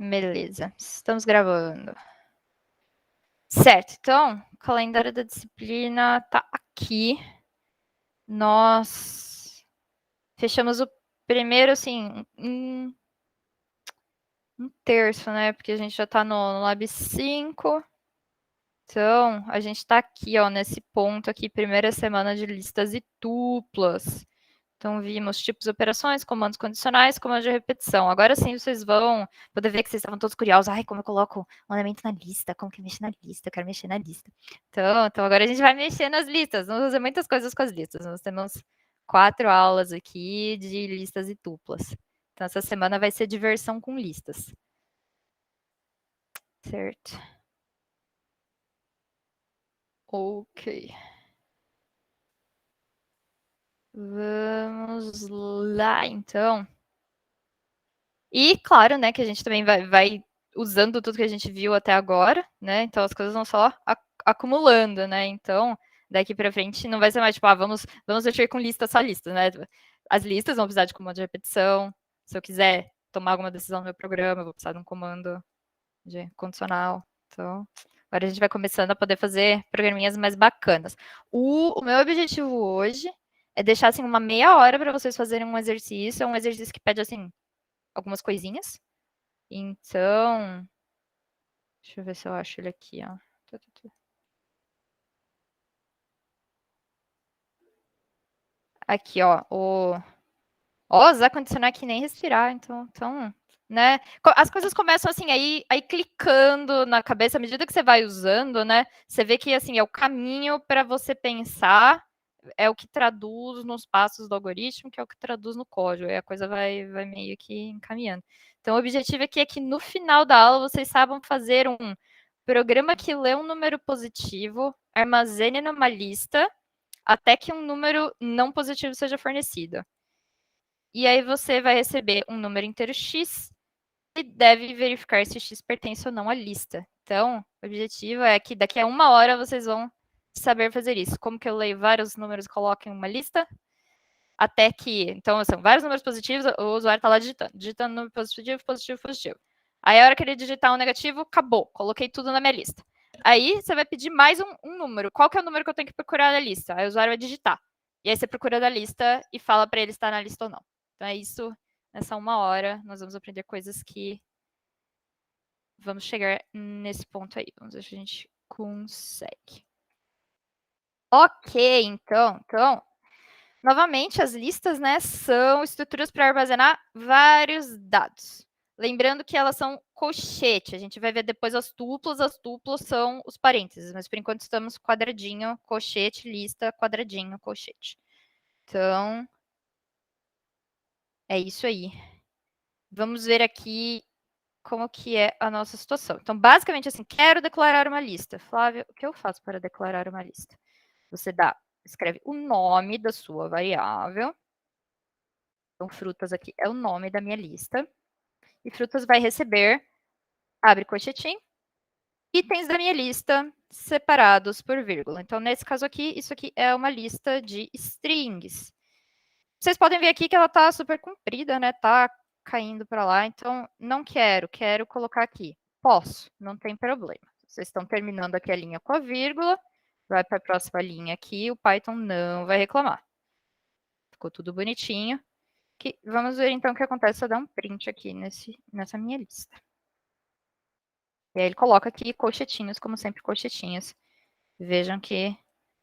Beleza, estamos gravando. Certo, então, o calendário da disciplina tá aqui. Nós fechamos o primeiro, assim, um terço, né? Porque a gente já tá no Lab 5. Então, a gente tá aqui, ó, nesse ponto aqui, primeira semana de listas e tuplas. Então, vimos tipos de operações, comandos condicionais, comandos de repetição. Agora sim, vocês vão poder ver que vocês estavam todos curiosos. Ai, como eu coloco um elemento na lista? Como que eu mexo na lista? Eu quero mexer na lista. Então, agora a gente vai mexer nas listas. Vamos fazer muitas coisas com as listas. Nós temos 4 aulas aqui de listas e tuplas. Então, essa semana vai ser diversão com listas. Certo. Ok. Vamos lá, então. E claro, né, que a gente também vai usando tudo que a gente viu até agora, né? Então as coisas vão só acumulando, né? Então, daqui para frente não vai ser mais tipo, vamos mexer com lista só lista, né? As listas vão precisar de comando de repetição. Se eu quiser tomar alguma decisão no meu programa, eu vou precisar de um comando de condicional. Então, agora a gente vai começando a poder fazer programinhas mais bacanas. O meu objetivo hoje é deixar assim uma meia hora para vocês fazerem um exercício que pede assim algumas coisinhas. Então, deixa eu ver se eu acho ele aqui, ó. Aqui, ó, usar condicionar que nem respirar, então, né? As coisas começam assim, aí clicando na cabeça, à medida que você vai usando, né? Você vê que assim é o caminho para você pensar, é o que traduz nos passos do algoritmo, que é o que traduz no código, aí a coisa vai meio que encaminhando. Então, o objetivo aqui é que no final da aula vocês saibam fazer um programa que lê um número positivo, armazene numa lista, até que um número não positivo seja fornecido. E aí você vai receber um número inteiro x e deve verificar se x pertence ou não à lista. Então, o objetivo é que daqui a 1 hora vocês vão saber fazer isso. Como que eu leio vários números e coloco em uma lista? Até que, então, são vários números positivos, o usuário está lá digitando número positivo, positivo, positivo. Aí, a hora que ele digitar um negativo, acabou, coloquei tudo na minha lista. Aí, você vai pedir mais um número. Qual que é o número que eu tenho que procurar na lista? Aí, o usuário vai digitar. E aí, você procura na lista e fala para ele se está na lista ou não. Então, é isso. Nessa 1 hora, nós vamos aprender coisas que vamos chegar nesse ponto aí. Vamos ver se a gente consegue. Ok, então, novamente, as listas, né, são estruturas para armazenar vários dados. Lembrando que elas são colchete. A gente vai ver depois as tuplas são os parênteses, mas por enquanto estamos quadradinho, colchete, lista, quadradinho, colchete. Então, é isso aí. Vamos ver aqui como que é a nossa situação. Então, basicamente assim, quero declarar uma lista. Flávia, o que eu faço para declarar uma lista? Você escreve o nome da sua variável. Então, frutas aqui é o nome da minha lista. E frutas vai receber, abre colchetinho, itens da minha lista separados por vírgula. Então, nesse caso aqui, isso aqui é uma lista de strings. Vocês podem ver aqui que ela está super comprida, né? Tá caindo para lá. Então, não quero colocar aqui. Posso, não tem problema. Vocês estão terminando aqui a linha com a vírgula, vai para a próxima linha aqui, o Python não vai reclamar. Ficou tudo bonitinho. Vamos ver então o que acontece se eu dar um print aqui nessa minha lista. E aí ele coloca aqui colchetinhos, como sempre, colchetinhos. Vejam que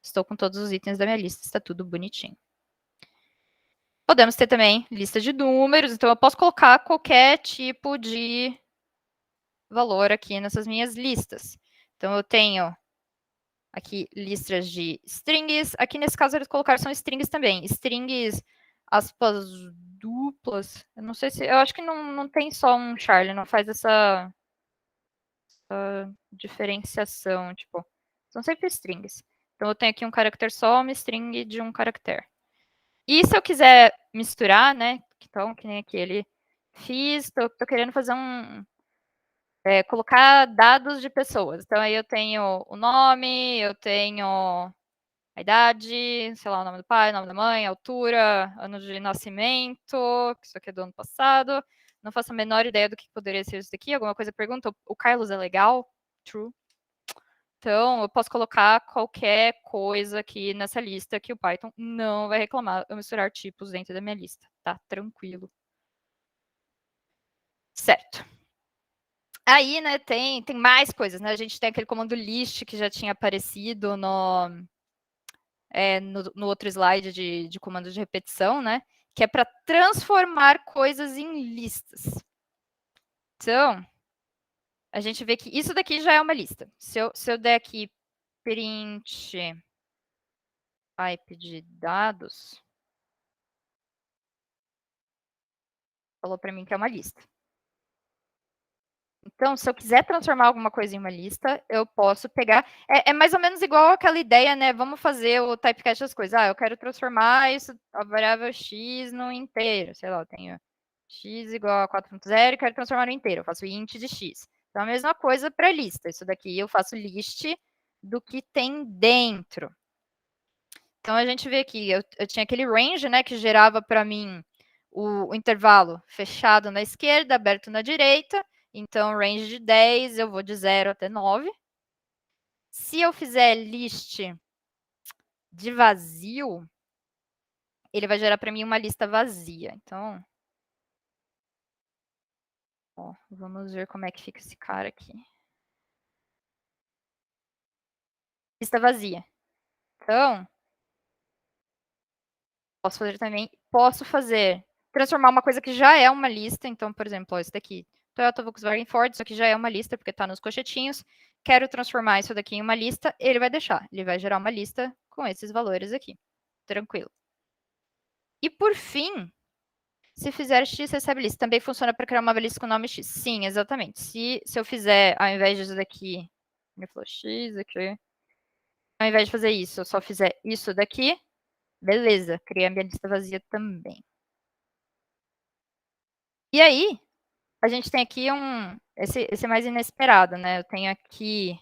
estou com todos os itens da minha lista, está tudo bonitinho. Podemos ter também lista de números, então eu posso colocar qualquer tipo de valor aqui nessas minhas listas. Então eu tenho aqui listas de strings. Aqui nesse caso eles colocaram são strings também. Strings, aspas duplas. Eu não sei se. Eu acho que não tem só um char, ele não faz essa diferenciação. Tipo, são sempre strings. Então eu tenho aqui um caractere só, uma string de um caractere. E se eu quiser misturar, né? Então, que nem aqui ele fiz, tô querendo fazer colocar dados de pessoas. Então aí eu tenho o nome, eu tenho a idade, sei lá, o nome do pai, o nome da mãe, a altura, ano de nascimento, que isso aqui é do ano passado, Não faço a menor ideia do que poderia ser isso daqui. Alguma coisa pergunta, o Carlos é legal? True. Então, eu posso colocar qualquer coisa aqui nessa lista que o Python não vai reclamar eu misturar tipos dentro da minha lista. Tá tranquilo. Certo. Aí, né, tem mais coisas, né? A gente tem aquele comando list que já tinha aparecido no outro slide de comando de repetição, né? Que é para transformar coisas em listas. Então, a gente vê que isso daqui já é uma lista. Se eu der aqui print type de dados, falou para mim que é uma lista. Então, se eu quiser transformar alguma coisa em uma lista, eu posso pegar. É mais ou menos igual aquela ideia, né? Vamos fazer o typecast das coisas. Eu quero transformar isso, a variável x no inteiro. Sei lá, eu tenho x igual a 4.0 e quero transformar no inteiro. Eu faço int de x. Então, a mesma coisa para lista. Isso daqui eu faço list do que tem dentro. Então, a gente vê aqui, eu tinha aquele range, né, que gerava para mim o intervalo fechado na esquerda, aberto na direita. Então, range de 10, eu vou de 0 até 9. Se eu fizer list de vazio, ele vai gerar para mim uma lista vazia. Então, ó, vamos ver como é que fica esse cara aqui. Lista vazia. Então, posso fazer, transformar uma coisa que já é uma lista. Então, por exemplo, ó, esse daqui, Toyota, Volkswagen, Ford, isso aqui já é uma lista, porque está nos cochetinhos. Quero transformar isso daqui em uma lista, ele vai deixar. Ele vai gerar uma lista com esses valores aqui. Tranquilo. E por fim, se fizer X, recebe lista. Também funciona para criar uma lista com nome X. Sim, exatamente. Se eu fizer, ao invés disso daqui, ele falou X aqui, ao invés de fazer isso, eu só fizer isso daqui, beleza, criei a minha lista vazia também. E aí, a gente tem aqui esse mais inesperado, né? Eu tenho aqui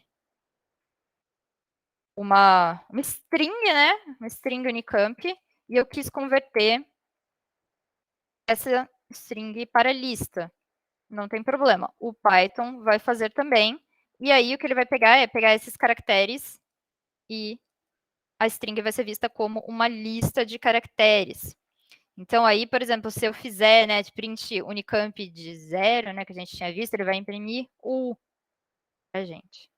uma string, né? Uma string Unicamp, e eu quis converter essa string para lista. Não tem problema. O Python vai fazer também. E aí, o que ele vai pegar é pegar esses caracteres e a string vai ser vista como uma lista de caracteres. Então, aí, por exemplo, se eu fizer, né, de print Unicamp de 0, né, que a gente tinha visto, ele vai imprimir U pra gente.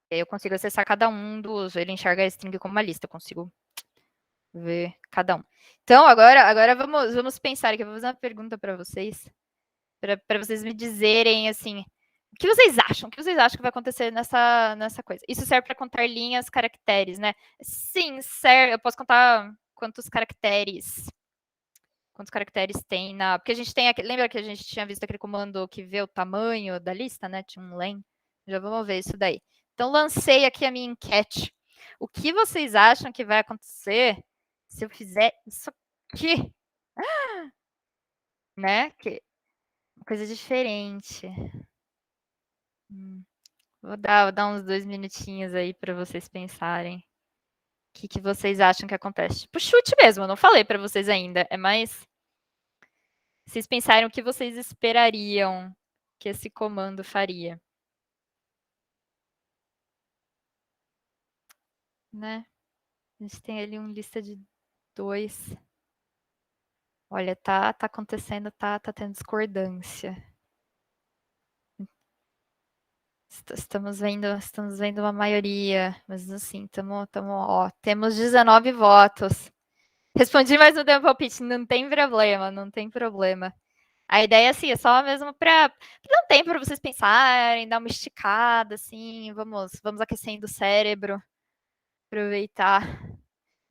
E aí eu consigo acessar cada um dos... Ele enxerga a string como uma lista, eu consigo ver cada um. Então, agora vamos pensar aqui. Eu vou fazer uma pergunta para vocês me dizerem, assim, o que vocês acham? O que vocês acham que vai acontecer nessa coisa? Isso serve para contar linhas, caracteres, né? Sim, serve. Eu posso contar quantos caracteres tem na... Porque a gente tem... Lembra que a gente tinha visto aquele comando que vê o tamanho da lista, né? Tinha um len. Já vamos ver isso daí. Então, lancei aqui a minha enquete. O que vocês acham que vai acontecer se eu fizer isso aqui? Né? Que uma coisa diferente. Vou dar uns 2 minutinhos aí para vocês pensarem. O que vocês acham que acontece? Tipo, chute mesmo, eu não falei para vocês ainda. É mais vocês pensarem o que vocês esperariam que esse comando faria. Né? A gente tem ali uma lista de 2. Olha, tá acontecendo, tá tendo discordância. Estamos vendo uma maioria, mas assim, temos 19 votos. Respondi mais no Tempo Palpite, não tem problema, não tem problema. A ideia, assim, é só mesmo para dar um tempo para vocês pensarem, dar uma esticada, assim, vamos aquecendo o cérebro, aproveitar.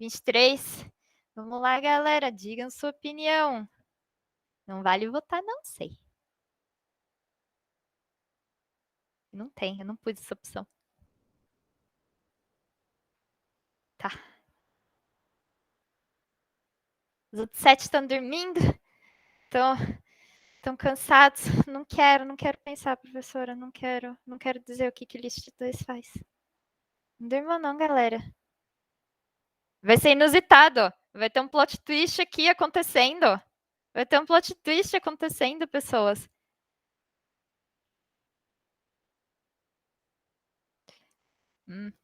23. Vamos lá, galera, digam sua opinião. Não vale votar, não sei. Não tem, eu não pus essa opção. Tá. Os outros 7 estão dormindo, estão cansados. Não quero pensar, professora. Não quero dizer o que list 2 faz. Não durmam não, galera. Vai ser inusitado. Vai ter um plot twist aqui acontecendo. Vai ter um plot twist acontecendo, pessoas.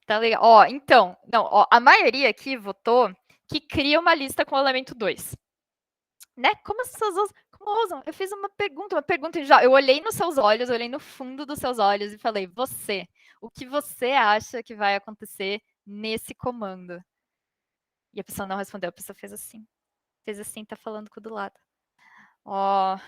Tá legal. Ó, então, não, ó, a maioria aqui votou que cria uma lista com o elemento 2. Né? Como as pessoas ousam? Como ousam? Eu fiz uma pergunta já. Eu olhei nos seus olhos, olhei no fundo dos seus olhos e falei: você, o que você acha que vai acontecer nesse comando? E a pessoa não respondeu, a pessoa fez assim, tá falando com o do lado. Ó,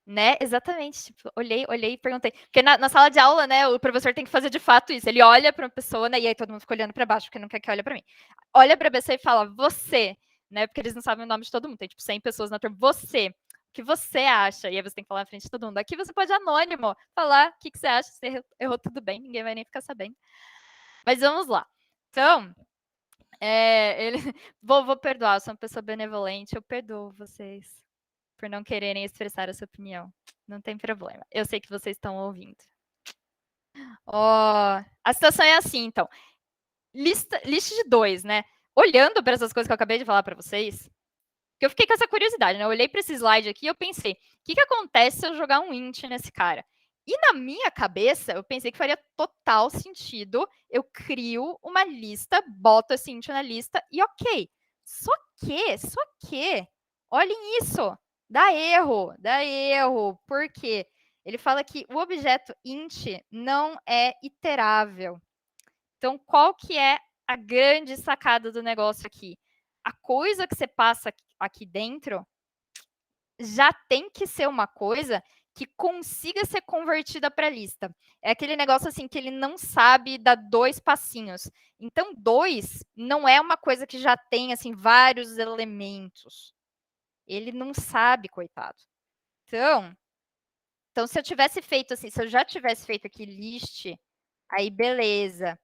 né? Exatamente. Tipo, olhei e perguntei. Porque na sala de aula, né, o professor tem que fazer de fato isso. Ele olha para uma pessoa, né, e aí todo mundo fica olhando para baixo, porque não quer que olhe para mim. Olha para a pessoa e fala, você, né, porque eles não sabem o nome de todo mundo. Tem, tipo, 100 pessoas na turma. Você, o que você acha? E aí você tem que falar na frente de todo mundo. Aqui você pode anônimo falar o que você acha. Você errou tudo bem, ninguém vai nem ficar sabendo. Mas vamos lá. Então, ele... vou perdoar, eu sou uma pessoa benevolente, eu perdoo vocês por não quererem expressar a sua opinião. Não tem problema. Eu sei que vocês estão ouvindo. Ó, a situação é assim, então. Lista de 2, né? Olhando para essas coisas que eu acabei de falar para vocês, que eu fiquei com essa curiosidade, né? Eu olhei para esse slide aqui e eu pensei, o que acontece se eu jogar um int nesse cara? E na minha cabeça, eu pensei que faria total sentido. Eu crio uma lista, boto esse int na lista e ok. Só que, olhem isso, dá erro. Por quê? Ele fala que o objeto int não é iterável. Então, qual que é a grande sacada do negócio aqui? A coisa que você passa aqui dentro já tem que ser uma coisa que consiga ser convertida para lista. É aquele negócio assim que ele não sabe dar 2 passinhos. Então, 2 não é uma coisa que já tem assim vários elementos. Ele não sabe, coitado. Então se eu tivesse feito assim, se eu já tivesse feito aqui list, aí beleza.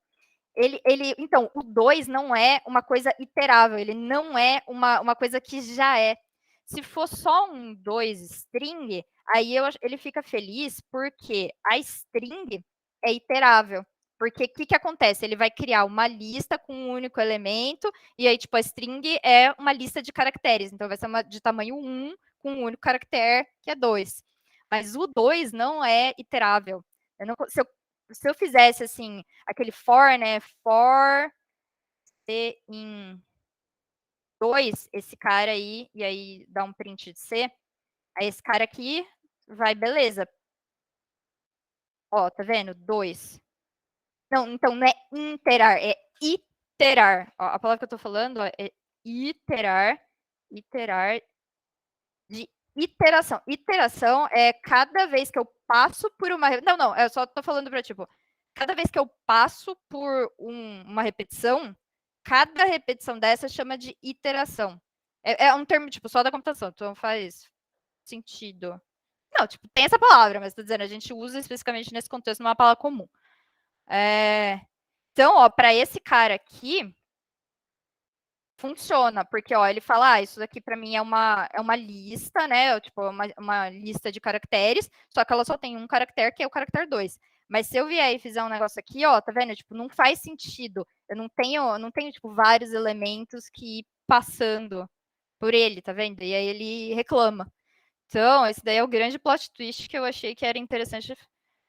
Então, o 2 não é uma coisa iterável, ele não é uma coisa que já é. Se for só um 2 string, aí ele fica feliz porque a string é iterável. Porque o que acontece? Ele vai criar uma lista com um único elemento, e aí, tipo, a string é uma lista de caracteres. Então, vai ser uma de tamanho 1 com um único caractere, que é 2. Mas o 2 não é iterável. Se eu fizesse assim, aquele for, né? For C em 2, esse cara aí, e aí dá um print de C, aí esse cara aqui vai, beleza. Ó, tá vendo? 2. Não, então não é interar, é iterar. Ó, a palavra que eu tô falando ó, é iterar de iteração. Iteração é cada vez que eu passo por uma. Não, eu só tô falando para tipo, cada vez que eu passo por uma repetição, cada repetição dessa chama de iteração. É um termo, tipo, só da computação, então faz sentido. Não, tipo, tem essa palavra, mas tô dizendo, a gente usa especificamente nesse contexto numa palavra comum. Então, ó, para esse cara aqui, funciona, porque ó, ele fala, isso daqui para mim é uma lista, né? Tipo, uma lista de caracteres, só que ela só tem um caractere, que é o caractere 2. Mas se eu vier e fizer um negócio aqui, ó, tá vendo? Tipo, não faz sentido. Eu não tenho tipo, vários elementos que ir passando por ele, tá vendo? E aí ele reclama. Então, esse daí é o grande plot twist que eu achei que era interessante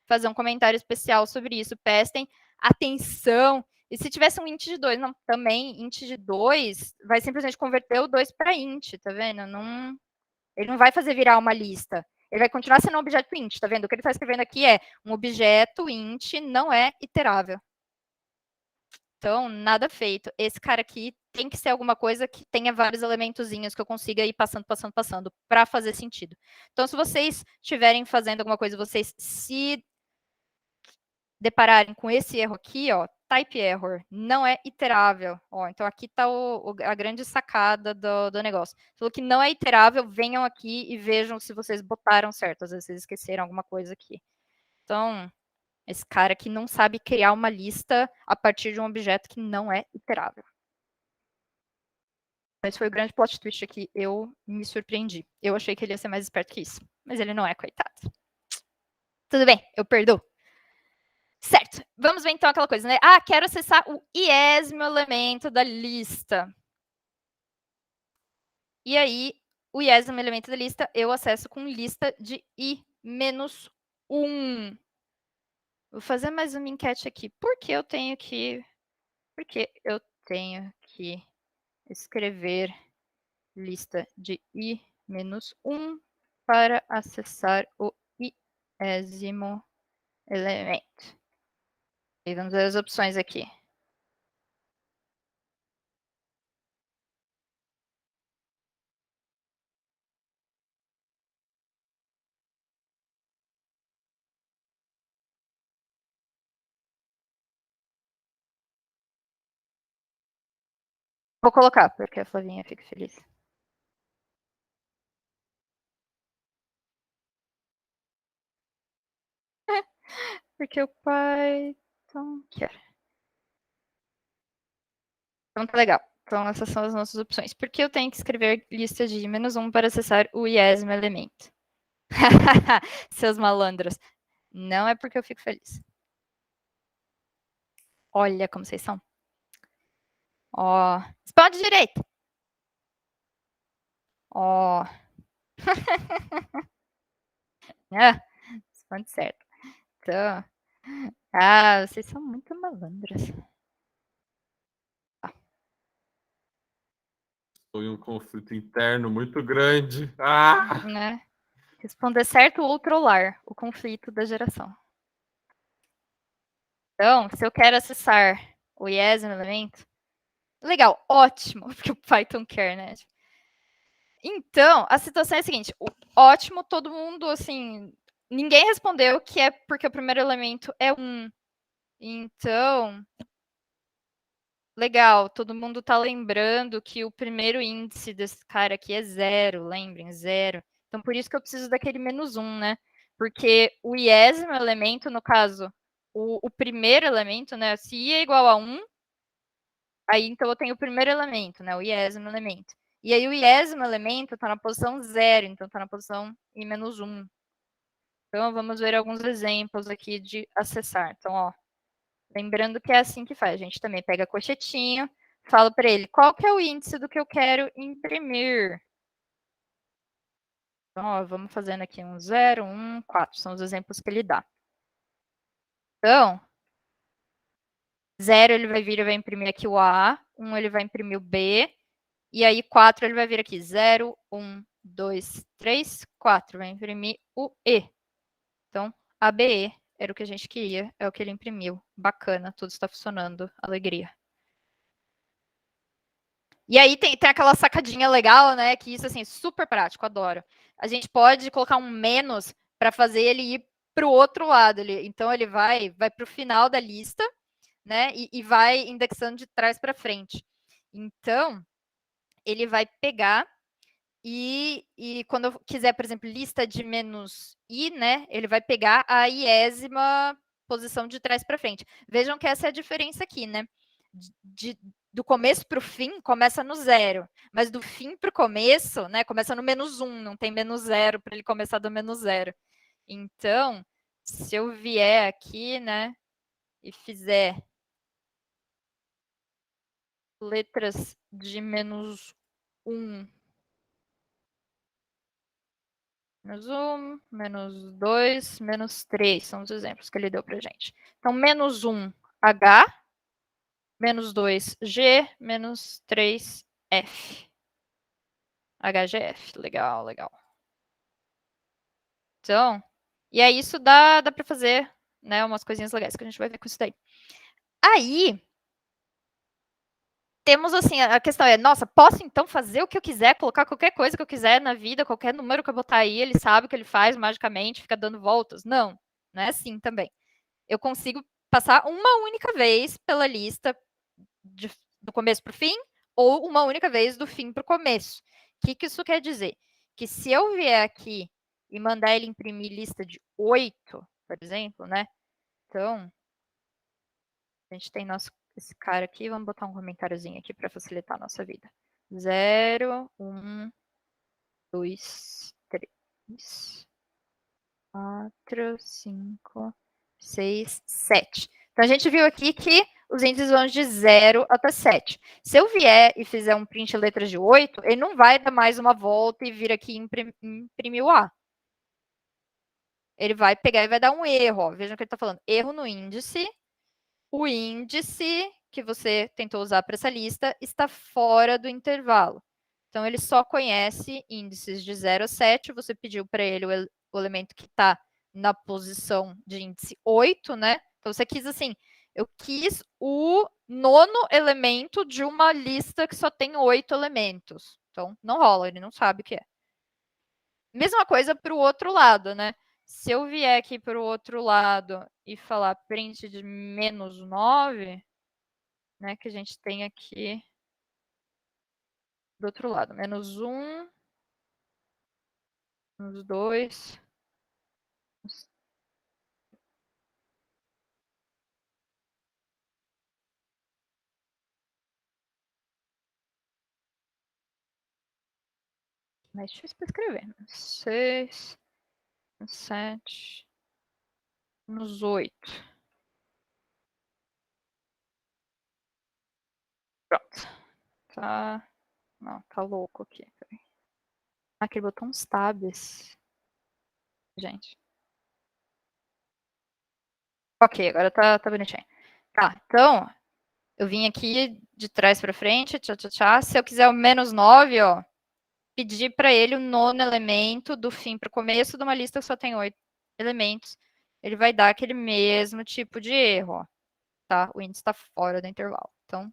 fazer um comentário especial sobre isso. Prestem atenção. E se tivesse um int de 2, não, também int de 2 vai simplesmente converter o 2 para int, tá vendo? Não, ele não vai fazer virar uma lista. Ele vai continuar sendo um objeto int, tá vendo? O que ele está escrevendo aqui é um objeto int não é iterável. Então, nada feito. Esse cara aqui tem que ser alguma coisa que tenha vários elementozinhos que eu consiga ir passando, para fazer sentido. Então, se vocês estiverem fazendo alguma coisa, vocês se depararem com esse erro aqui, ó, type error, não é iterável. Ó, então, aqui está a grande sacada do negócio. Falou que não é iterável, venham aqui e vejam se vocês botaram certo. Às vezes vocês esqueceram alguma coisa aqui. Então, esse cara que não sabe criar uma lista a partir de um objeto que não é iterável. Esse foi o grande plot twist aqui. Eu me surpreendi. Eu achei que ele ia ser mais esperto que isso. Mas ele não é, coitado. Tudo bem, eu perdoo. Certo. Vamos ver então aquela coisa, né? Ah, quero acessar o iésimo elemento da lista. E aí, o IES é um elemento da lista, eu acesso com lista de I-1. Vou fazer mais uma enquete aqui. Por que eu tenho que escrever lista de I-1 para acessar o iésimo elemento? E vamos ver as opções aqui. Vou colocar, porque a Flavinha fica feliz. Porque o Python quer. Então tá legal. Então essas são as nossas opções. Por que eu tenho que escrever lista de -1 para acessar o iésimo elemento? Seus malandros. Não é porque eu fico feliz. Olha como vocês são. Ó. Spawn de direita. Ó. Ah, spawn certo. Então. Ah, vocês são muito malandras. Foi um conflito interno muito grande. Ah! Né? Responder certo ou trollar o conflito da geração. Então, se eu quero acessar o iésimo elemento, legal, ótimo, porque o Python quer, né? Então, a situação é a seguinte: ótimo, todo mundo, assim, ninguém respondeu que é porque o primeiro elemento é 1. Então, legal, todo mundo tá lembrando que o primeiro índice desse cara aqui é 0, lembrem, 0. Então, por isso que eu preciso daquele -1, né? Porque o iésimo elemento, no caso, o primeiro elemento, né? Se i é igual a 1, aí então eu tenho o primeiro elemento, né? O iésimo elemento. E aí o iésimo elemento está na posição 0, então está na posição i-1. Então, vamos ver alguns exemplos aqui de acessar. Então, ó, lembrando que é assim que faz. A gente também pega cochetinho, fala para ele qual que é o índice do que eu quero imprimir. Então, ó, vamos fazendo aqui um 0, 1, 4. São os exemplos que ele dá. Então, 0 ele vai vir e vai imprimir aqui o A, 1 ele vai imprimir o B, e aí 4 ele vai vir aqui 0, 1, 2, 3, 4. Vai imprimir o E. Então, ABE era o que a gente queria, é o que ele imprimiu. Bacana, tudo está funcionando, alegria. E aí tem aquela sacadinha legal, né? Que isso, assim, super prático, adoro. A gente pode colocar um menos para fazer ele ir para o outro lado. Então, ele vai para o final da lista, né? E vai indexando de trás para frente. Então, ele vai pegar e quando eu quiser, por exemplo, lista de -i, né? Ele vai pegar a iésima posição de trás para frente. Vejam que essa é a diferença aqui, né? Do começo para o fim, começa no 0. Mas do fim para o começo, né? Começa no -1, não tem -0 para ele começar do -0. Então, se eu vier aqui, né? E fizer letras de -1, -1, -2, -3, são os exemplos que ele deu para gente. Então, -1, H, -2, G, -3, F. HGF, legal, legal. Então, e aí isso dá para fazer, né, umas coisinhas legais que a gente vai ver com isso daí. Aí, temos assim, a questão é, nossa, posso então fazer o que eu quiser, colocar qualquer coisa que eu quiser na vida, qualquer número que eu botar aí, ele sabe o que ele faz magicamente, fica dando voltas? Não, não é assim também. Eu consigo passar uma única vez pela lista do começo para o fim, ou uma única vez do fim para o começo. O que isso quer dizer? Que se eu vier aqui e mandar ele imprimir lista de 8, por exemplo, né? Então, a gente tem esse cara aqui, vamos botar um comentáriozinho aqui para facilitar a nossa vida. 0, 1, 2, 3, 4, 5, 6, 7. Então, a gente viu aqui que os índices vão de 0 até 7. Se eu vier e fizer um print letras de 8, ele não vai dar mais uma volta e vir aqui e imprimir o A. Ele vai pegar e vai dar um erro. Ó. Vejam o que ele está falando. Erro no índice. O índice que você tentou usar para essa lista está fora do intervalo. Então, ele só conhece índices de 0 a 7. Você pediu para ele o elemento que está na posição de índice 8, né? Então, você quis assim, eu quis o 9º elemento de uma lista que só tem 8 elementos. Então, não rola, ele não sabe o que é. Mesma coisa para o outro lado, né? Se eu vier aqui para o outro lado e falar print de -9, né? Que a gente tem aqui do outro lado. -1, -2. Mais difícil para escrever. 6, 7, -8. Pronto. Tá. Não, tá louco aqui. Ah, que ele botou uns tabs. Gente. Ok, agora tá bonitinho. Tá, então, eu vim aqui de trás para frente, tchá, tchá, tchá. Se eu quiser o -9, ó, pedir para ele o 9º elemento do fim para o começo de uma lista que só tem 8 elementos, ele vai dar aquele mesmo tipo de erro, ó, tá? O índice está fora do intervalo. Então,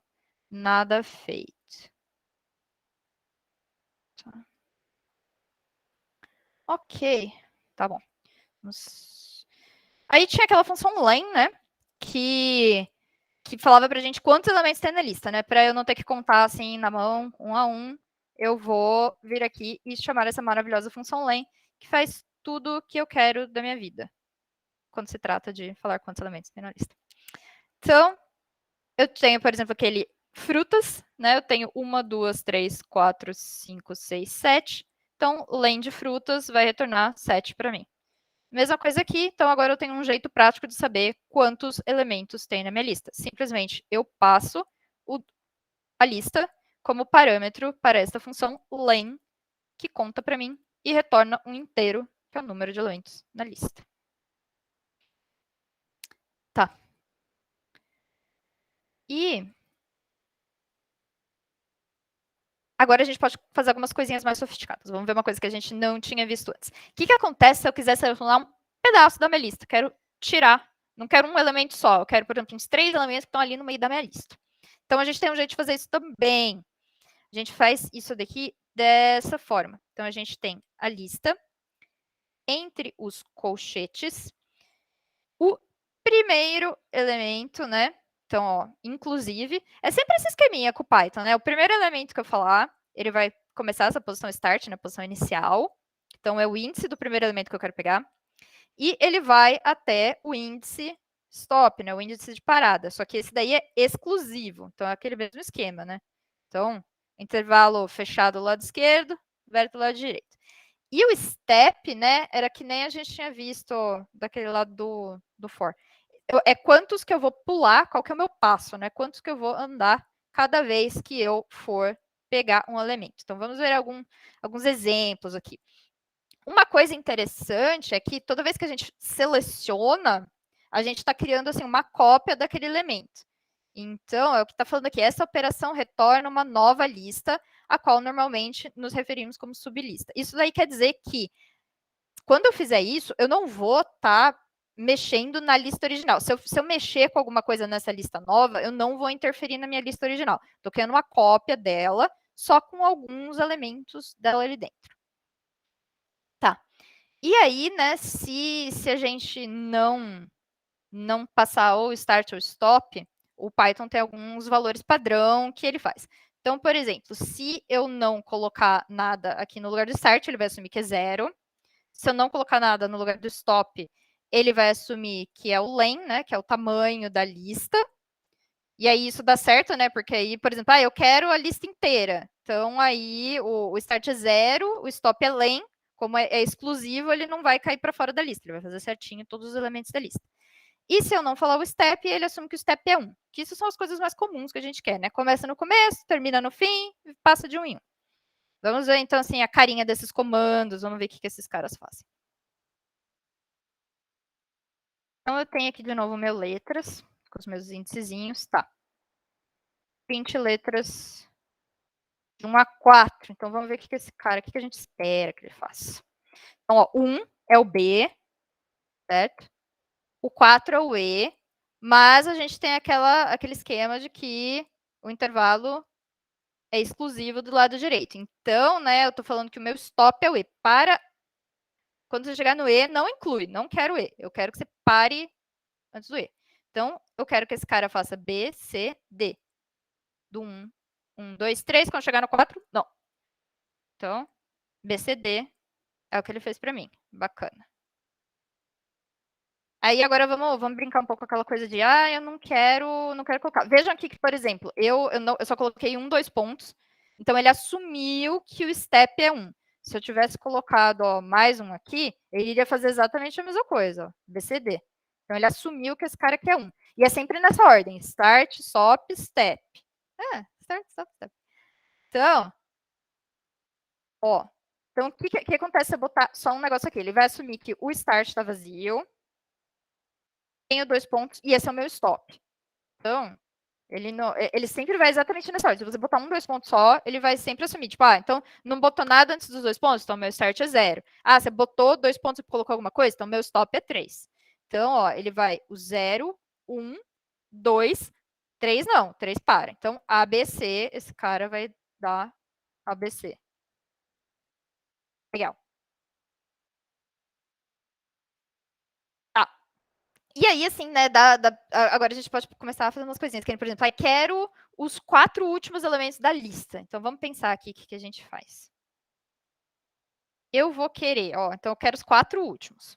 nada feito. Tá. Ok, tá bom. Aí tinha aquela função len, né? Que falava pra gente quantos elementos tem na lista, né? Para eu não ter que contar assim na mão, um a um, eu vou vir aqui e chamar essa maravilhosa função len, que faz tudo o que eu quero da minha vida, quando se trata de falar quantos elementos tem na lista. Então, eu tenho, por exemplo, aquele frutas, né? Eu tenho 1, 2, 3, 4, 5, 6, 7. Então, len de frutas vai retornar 7 para mim. Mesma coisa aqui, então agora eu tenho um jeito prático de saber quantos elementos tem na minha lista. Simplesmente eu passo a lista como parâmetro para esta função len, que conta para mim e retorna um inteiro, que é o número de elementos na lista. Tá. E agora a gente pode fazer algumas coisinhas mais sofisticadas. Vamos ver uma coisa que a gente não tinha visto antes. O que acontece se eu quiser selecionar um pedaço da minha lista? Quero tirar. Não quero um elemento só. Eu quero, por exemplo, uns 3 elementos que estão ali no meio da minha lista. Então, a gente tem um jeito de fazer isso também. A gente faz isso daqui dessa forma. Então, a gente tem a lista. Entre os colchetes, o primeiro elemento, né? Então, ó, inclusive, é sempre esse esqueminha com o Python, né? O primeiro elemento que eu falar, ele vai começar essa posição start, na posição inicial. Então, é o índice do primeiro elemento que eu quero pegar. E ele vai até o índice stop, né? O índice de parada. Só que esse daí é exclusivo. Então, é aquele mesmo esquema, né? Então, intervalo fechado do lado esquerdo, aberto do lado direito. E o step, né, era que nem a gente tinha visto daquele lado do for. É quantos que eu vou pular, qual que é o meu passo, né? Quantos que eu vou andar cada vez que eu for pegar um elemento. Então, vamos ver alguns exemplos aqui. Uma coisa interessante é que toda vez que a gente seleciona, a gente está criando assim, uma cópia daquele elemento. Então, é o que está falando aqui. Essa operação retorna uma nova lista, a qual normalmente nos referimos como sublista. Isso daí quer dizer que, quando eu fizer isso, eu não vou estar mexendo na lista original. Se eu mexer com alguma coisa nessa lista nova, eu não vou interferir na minha lista original. Estou criando uma cópia dela, só com alguns elementos dela ali dentro. Tá. E aí, né, se a gente não passar ou start ou stop, o Python tem alguns valores padrão que ele faz. Então, por exemplo, se eu não colocar nada aqui no lugar do start, ele vai assumir que é 0. Se eu não colocar nada no lugar do stop, ele vai assumir que é o len, né, que é o tamanho da lista. E aí isso dá certo, né, porque aí, por exemplo, eu quero a lista inteira. Então, aí o start é 0, o stop é len. Como é exclusivo, ele não vai cair para fora da lista, ele vai fazer certinho todos os elementos da lista. E se eu não falar o step, ele assume que o step é 1. Que isso são as coisas mais comuns que a gente quer, né? Começa no começo, termina no fim, passa de 1 em 1. Vamos ver, então, assim, a carinha desses comandos. Vamos ver o que esses caras fazem. Então, eu tenho aqui de novo meu letras, com os meus índicezinhos. Tá. 20 letras de 1 a 4. Então, vamos ver o que esse cara, o que a gente espera que ele faça. Então, ó, 1 é o B, certo? O 4 é o E, mas a gente tem aquele esquema de que o intervalo é exclusivo do lado direito. Então, né, eu estou falando que o meu stop é o E. Quando você chegar no E, não inclui, não quero E. Eu quero que você pare antes do E. Então, eu quero que esse cara faça B, C, D. Do 1, 2, 3. Quando chegar no 4, não. Então, B, C, D é o que ele fez para mim. Bacana. Aí agora vamos brincar um pouco com aquela coisa de, eu não quero colocar. Vejam aqui que, por exemplo, eu só coloquei 1, 2 pontos. Então, ele assumiu que o step é 1. Se eu tivesse colocado mais um aqui, ele iria fazer exatamente a mesma coisa, ó, BCD. Então, ele assumiu que esse cara aqui é 1. E é sempre nessa ordem, start, stop, step. Start, stop, step. Então, ó. Então, o que acontece se eu botar só um negócio aqui? Ele vai assumir que o start está vazio, tenho 2 pontos e esse é o meu stop. Então, ele sempre vai exatamente nessa ordem. Se você botar 1, 2 pontos só, ele vai sempre assumir. Tipo, então não botou nada antes dos 2 pontos, então meu start é 0. Você botou 2 pontos e colocou alguma coisa, então meu stop é 3. Então, ó, ele vai o 0, 1, 2, 3 não, 3 para. Então, ABC, esse cara vai dar ABC. Legal. Tá. E aí, assim, né, agora a gente pode começar a fazer umas coisinhas. Por exemplo, quero os 4 últimos elementos da lista. Então, vamos pensar aqui o que a gente faz. Eu vou querer, então eu quero os 4 últimos.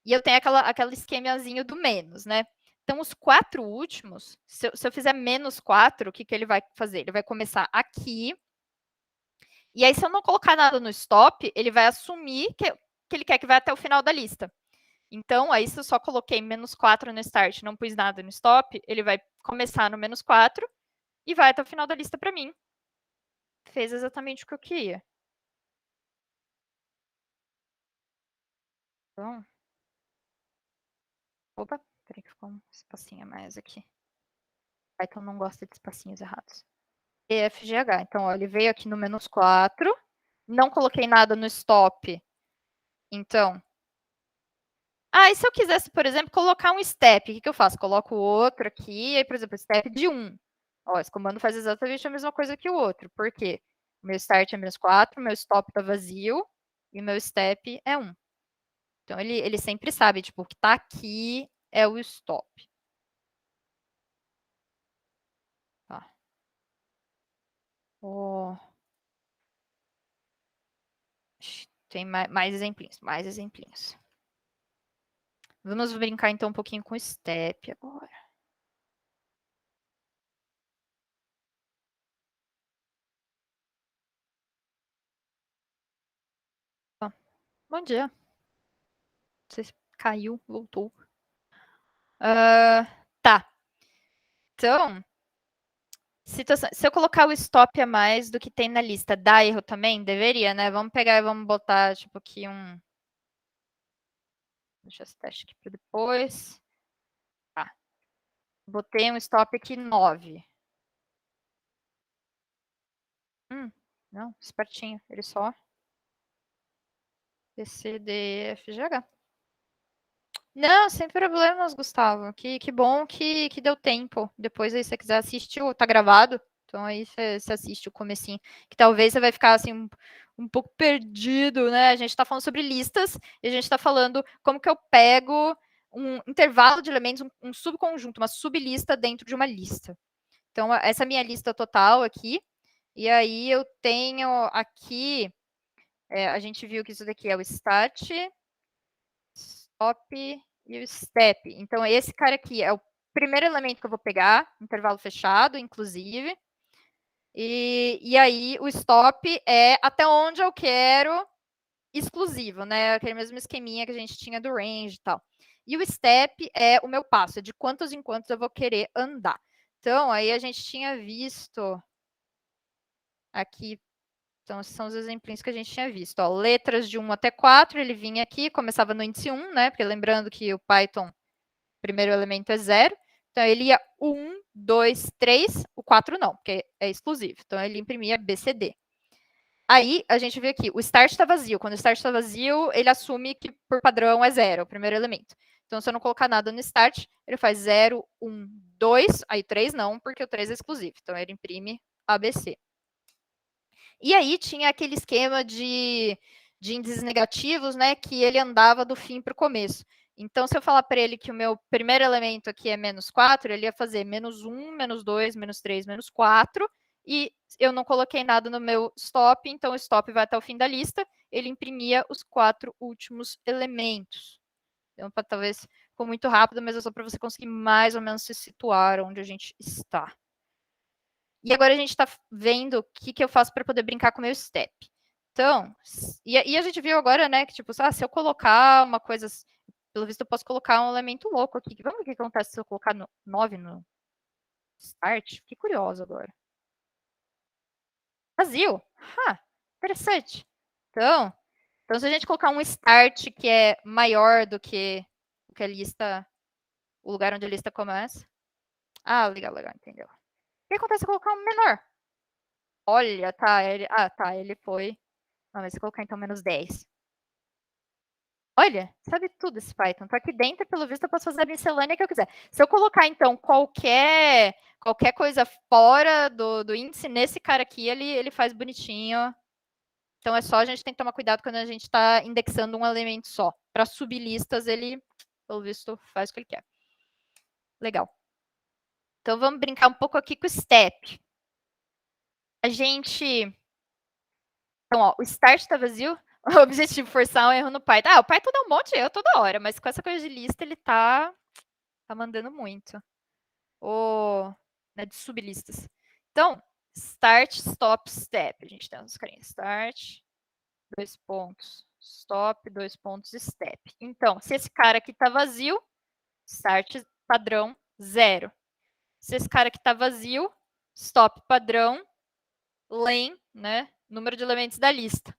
E eu tenho aquele esquemazinho do menos, né? Então, os 4 últimos, se eu fizer menos 4, o que ele vai fazer? Ele vai começar aqui. E aí, se eu não colocar nada no stop, ele vai assumir que ele quer que vá até o final da lista. Então, aí se eu só coloquei menos 4 no start, não pus nada no stop, ele vai começar no menos 4 e vai até o final da lista para mim. Fez exatamente o que eu queria. Então, opa, peraí que ficou um espacinho a mais aqui. Python não gosta de espacinhos errados. EFGH. Então, ó, ele veio aqui no menos 4, não coloquei nada no stop. Então, e se eu quisesse, por exemplo, colocar um step, o que eu faço? Coloco o outro aqui, aí, por exemplo, step de 1. Ó, esse comando faz exatamente a mesma coisa que o outro. Por quê? O meu start é menos 4, meu stop está vazio e meu step é 1. Então, ele sempre sabe, tipo, o que está aqui é o stop. Tá. Tem mais exemplinhos. Vamos brincar, então, um pouquinho com o step agora. Bom dia. Você caiu, voltou. Tá. Então, se eu colocar o stop a mais do que tem na lista, dá erro também? Deveria, né? Vamos pegar e vamos botar, tipo, aqui um... Deixa esse teste aqui para depois. Tá. Botei um stop aqui 9. Não, espertinho. Ele só... B, C, D, E, F, G, H. Não, sem problemas, Gustavo. Que bom que deu tempo. Depois aí, se você quiser assistir, tá gravado. Então aí você assiste o comecinho. Que talvez você vai ficar assim um pouco perdido, né? A gente está falando sobre listas e a gente está falando como que eu pego um intervalo de elementos, um subconjunto, uma sublista dentro de uma lista. Então, essa é a minha lista total aqui. E aí eu tenho aqui, a gente viu que isso daqui é o start, stop e o step. Então, esse cara aqui é o primeiro elemento que eu vou pegar, intervalo fechado, inclusive. E aí, o stop é até onde eu quero exclusivo, né? Aquele mesmo esqueminha que a gente tinha do range e tal. E o step é o meu passo, é de quantos em quantos eu vou querer andar. Então, aí a gente tinha visto aqui, então esses são os exemplinhos que a gente tinha visto. Ó, letras de 1 até 4, ele vinha aqui, começava no índice 1, né? Porque lembrando que o Python, primeiro elemento é 0. Então, ele ia 1, 2, 3, o 4 não, porque é exclusivo. Então, ele imprimia BCD. Aí, a gente vê aqui, o start está vazio. Quando o start está vazio, ele assume que, por padrão, é 0, o primeiro elemento. Então, se eu não colocar nada no start, ele faz 0, 1, 2, aí 3 não, porque o 3 é exclusivo. Então, ele imprime ABC. E aí, tinha aquele esquema de índices negativos, né, que ele andava do fim para o começo. Então, se eu falar para ele que o meu primeiro elemento aqui é menos 4, ele ia fazer menos 1, menos 2, menos 3, menos 4, e eu não coloquei nada no meu stop, então o stop vai até o fim da lista, ele imprimia os 4 últimos elementos. Então, talvez ficou muito rápido, mas é só para você conseguir mais ou menos se situar onde a gente está. E agora a gente está vendo o que eu faço para poder brincar com o meu step. Então, e a gente viu agora, né, que tipo, se eu colocar uma coisa, pelo visto eu posso colocar um elemento louco aqui. Vamos ver o que acontece se eu colocar 9 no start? Fiquei curiosa agora. Vazio. Interessante. Então, se a gente colocar um start que é maior do que a lista, o lugar onde a lista começa. Legal, entendeu. O que acontece se eu colocar um menor? Olha, tá, ele foi. Mas se eu colocar então menos 10. Olha, sabe tudo esse Python. Tá aqui dentro, pelo visto, eu posso fazer a miscelânea que eu quiser. Se eu colocar, então, qualquer coisa fora do índice, nesse cara aqui, ele faz bonitinho. Então, é só a gente tem que tomar cuidado quando a gente está indexando um elemento só. Para sublistas, ele, pelo visto, faz o que ele quer. Legal. Então, vamos brincar um pouco aqui com o step. A gente... Então, ó, o start está vazio. O objetivo, forçar um erro no Python. O Python dá um monte de erro toda hora, mas com essa coisa de lista, ele tá mandando muito. Né, de sublistas. Então, start, stop, step. A gente tem uns carinhas. Start, 2 pontos. Stop, 2 pontos, step. Então, se esse cara aqui tá vazio, start padrão 0. Se esse cara aqui tá vazio, stop padrão, len, né? Número de elementos da lista.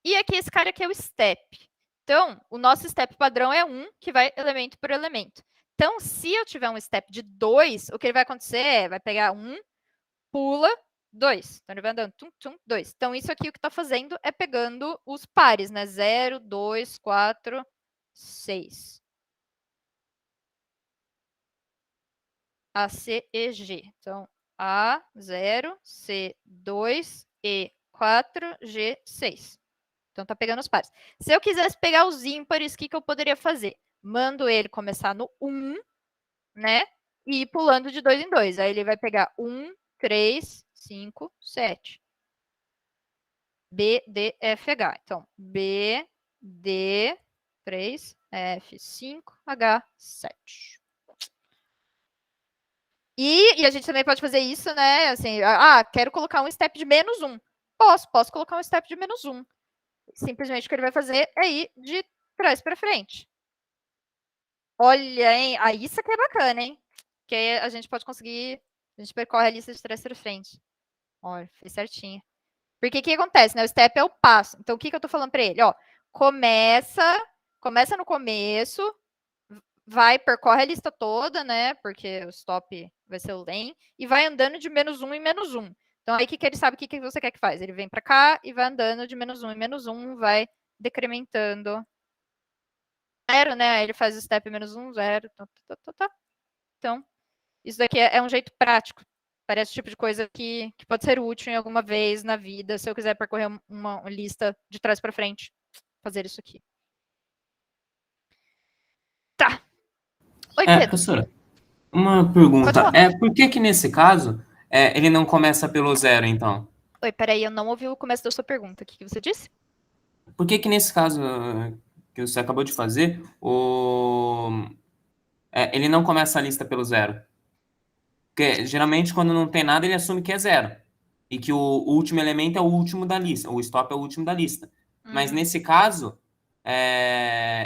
E aqui esse cara aqui é o step. Então, o nosso step padrão é 1, que vai elemento por elemento. Então, se eu tiver um step de 2, o que vai acontecer é, vai pegar 1, pula, 2. Então, ele vai andando, 2. Então, isso aqui o que está fazendo é pegando os pares, né? 0, 2, 4, 6. A, C, E, G. Então, A, 0, C, 2, E, 4, G, 6. Então, tá pegando os pares. Se eu quisesse pegar os ímpares, o que eu poderia fazer? Mando ele começar no 1, né? E ir pulando de 2 em 2. Aí ele vai pegar 1, 3, 5, 7. B, D, F, H. Então, B, D, 3, F, 5, H, 7. E a gente também pode fazer isso, né? Assim, quero colocar um step de menos 1. Posso colocar um step de menos 1. Simplesmente o que ele vai fazer é ir de trás para frente. Olha, hein? Isso aqui é bacana, hein? Que aí a gente pode conseguir... A gente percorre a lista de trás para frente. Olha, fez certinho. Porque o que acontece, né? O step é o passo. Então, o que eu tô falando para ele? Ó, começa no começo, percorre a lista toda, né? Porque o stop vai ser o len, e vai andando de menos 1 em menos 1. Então, aí o que ele sabe o que você quer que faz? Ele vem para cá e vai andando de menos 1 em menos 1, vai decrementando. 0, né? Aí ele faz o step menos 1, 0. Então, isso daqui é um jeito prático. Parece o tipo de coisa que pode ser útil em alguma vez na vida, se eu quiser percorrer uma lista de trás para frente, fazer isso aqui. Tá. Oi, Pedro. Professora, uma pergunta. Por que nesse caso ele não começa pelo 0, então? Oi, peraí, eu não ouvi o começo da sua pergunta. O que você disse? Por que nesse caso que você acabou de fazer, ele não começa a lista pelo 0? Porque geralmente quando não tem nada ele assume que é 0. E que o último elemento é o último da lista. O stop é o último da lista. Mas Uhum. nesse caso,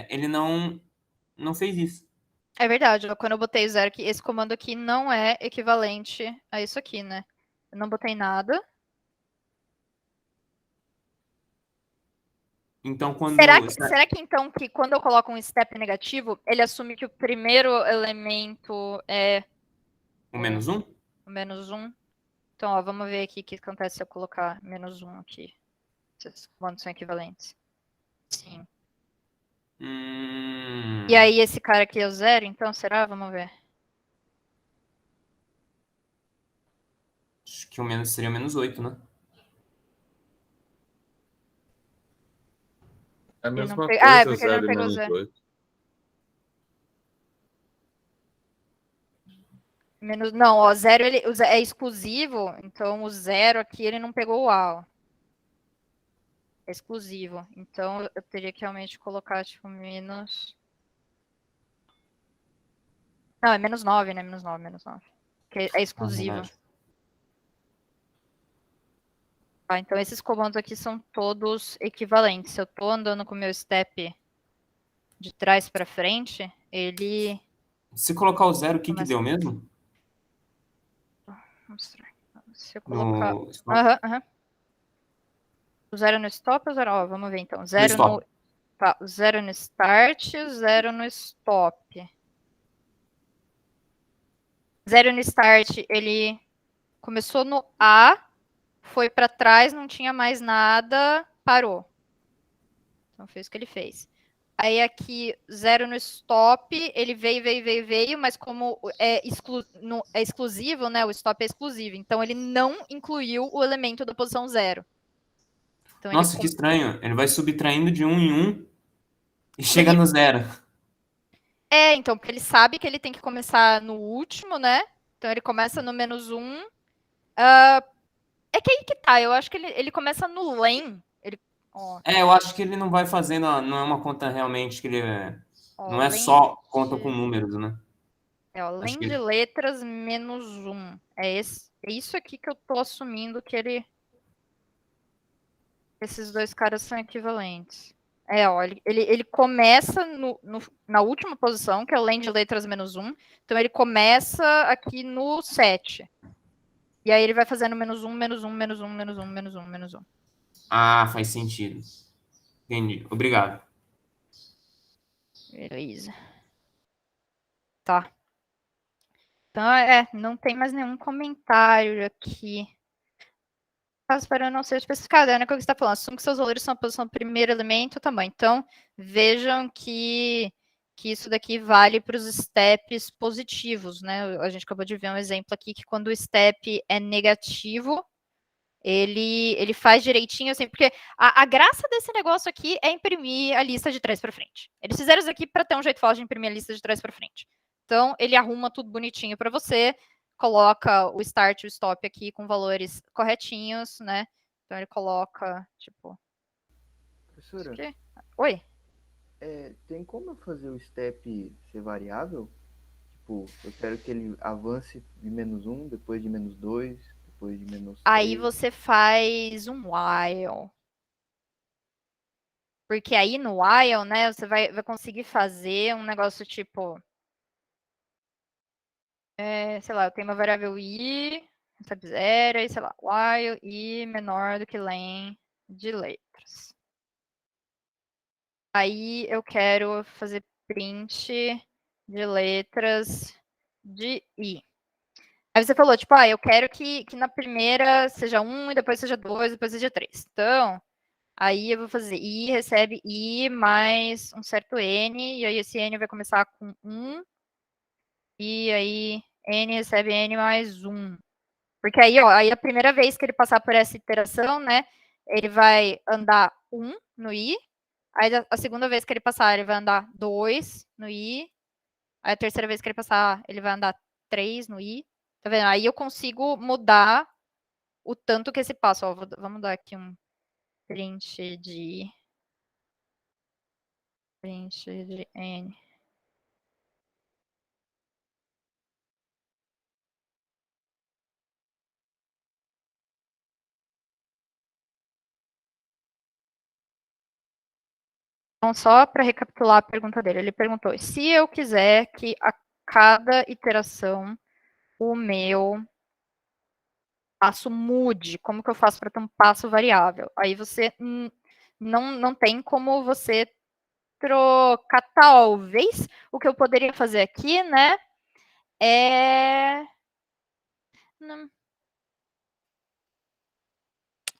ele não fez isso. É verdade, quando eu botei zero aqui, esse comando aqui não é equivalente a isso aqui, né? Eu não botei nada. Então, Será que então que quando eu coloco um step negativo, ele assume que o primeiro elemento é o -1? o -1? Então, ó, vamos ver aqui o que acontece se eu colocar -1 aqui. Se esses comandos são equivalentes. Sim. E aí esse cara aqui é o 0, então será? Vamos ver. Acho que o menos seria o -8, né? É a Ele não mesma pe... Ah, é coisa, porque ele não 0 e pegou o 0. -8. Não, ó, 0 ele é exclusivo, então o 0 aqui ele não pegou o A, ó. É exclusivo. Então eu teria que realmente colocar, tipo, menos. Não, é -9, né? -9. Porque é exclusivo. Verdade. Tá, então esses comandos aqui são todos equivalentes. Se eu tô andando com o meu step de trás para frente, ele. Se colocar o 0, o que Começa... deu mesmo? Vou mostrar. Se eu colocar. No Aham. O 0 no stop ou 0? Ó, vamos ver então. 0 stop. no. Tá, o 0 no start, o 0 no stop. 0 no start, ele começou no A, foi para trás, não tinha mais nada, parou. Então foi isso que ele fez. Aí aqui, 0 no stop, ele veio, mas como é exclusivo, né? O stop é exclusivo. Então ele não incluiu o elemento da posição 0. Então Nossa, que estranho. Ele vai subtraindo de 1 em 1 e chega ele no 0. então, porque ele sabe que ele tem que começar no último, né? Então ele começa no -1. É que aí que tá, eu acho que ele começa no len. Eu acho que ele não vai fazendo, não é uma conta realmente que ele não é Len só conta com de, números, né? Acho len que de letras -1. É isso aqui que eu tô assumindo que esses dois caras são equivalentes. Ó, ele começa na última posição, que é o len de letras -1. Então ele começa aqui no 7. E aí ele vai fazendo -1, -1, -1, -1, -1, -1. faz sentido. Entendi. Obrigado. Beleza. Tá. Então, não tem mais nenhum comentário aqui. Caso para não ser especificado, é o que você está falando. Assume que seus valores são a posição do primeiro elemento também. Então, vejam que isso daqui vale para os steps positivos, né? A gente acabou de ver um exemplo aqui que quando o step é negativo, ele faz direitinho, assim, porque a graça desse negócio aqui é imprimir a lista de trás para frente. Eles fizeram isso aqui para ter um jeito fácil de imprimir a lista de trás para frente. Então, ele arruma tudo bonitinho para você, coloca o start e o stop aqui com valores corretinhos, né? Então, ele coloca, tipo... Professora, Oi? tem como eu fazer o step ser variável? Tipo, eu quero que ele avance de -1, depois de -2, depois de -3. Aí você faz um while. Porque aí no while, né, você vai conseguir fazer um negócio tipo... sei lá, eu tenho uma variável i, recebe 0, e sei lá, while i menor do que len de letras. Aí eu quero fazer print de letras de i. Aí você falou, tipo, eu quero que na primeira seja 1, e depois seja 2, depois seja 3. Então, aí eu vou fazer i recebe i mais um certo n, e aí esse n vai começar com 1, e aí n recebe n mais 1. Porque aí, ó, aí a primeira vez que ele passar por essa iteração, né, ele vai andar 1 no i, aí a segunda vez que ele passar, ele vai andar 2 no i, aí a terceira vez que ele passar, ele vai andar 3 no i, tá vendo? Aí eu consigo mudar o tanto que esse passo, ó, vamos dar aqui um print de n. Então, só para recapitular a pergunta dele, ele perguntou: se eu quiser que a cada iteração o meu passo mude, como que eu faço para ter um passo variável? Aí você não tem como você trocar. Talvez o que eu poderia fazer aqui, né,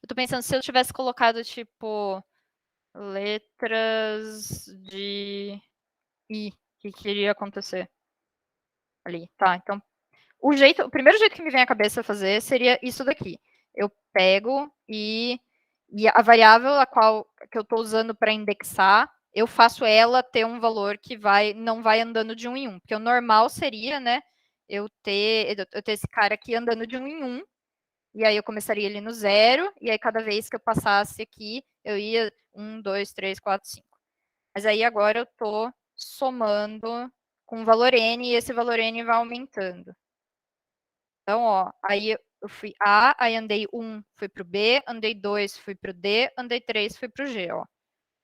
eu tô pensando se eu tivesse colocado, tipo, letras de I, o que iria acontecer ali, tá? Então, o primeiro jeito que me vem à cabeça fazer seria isso daqui. Eu pego e a variável a qual que eu estou usando para indexar, eu faço ela ter um valor que não vai andando de 1 em 1. Porque o normal seria, né, eu ter esse cara aqui andando de 1 em 1, e aí eu começaria ele no 0, e aí cada vez que eu passasse aqui, eu ia 1, 2, 3, 4, 5. Mas aí agora eu estou somando com o valor n, e esse valor n vai aumentando. Então, ó, aí eu fui A, aí andei 1, fui para o B, andei 2, fui para o D, andei 3, fui para o G, ó.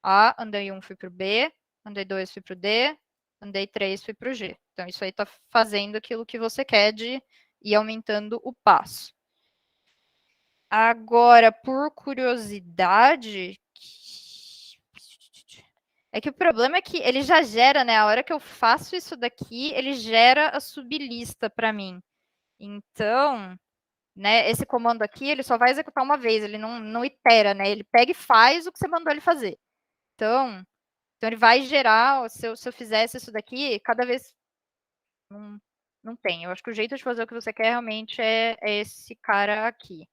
A, andei 1, fui para o B, andei 2, fui para o D, andei 3, fui para o G. Então, isso aí está fazendo aquilo que você quer de ir aumentando o passo. Agora, por curiosidade, é que o problema é que ele já gera, né? A hora que eu faço isso daqui, ele gera a sublista para mim. Então, né, esse comando aqui, ele só vai executar uma vez, ele não itera, né? Ele pega e faz o que você mandou ele fazer. Então ele vai gerar, se eu fizesse isso daqui, cada vez não tem. Eu acho que o jeito de fazer o que você quer realmente é esse cara aqui.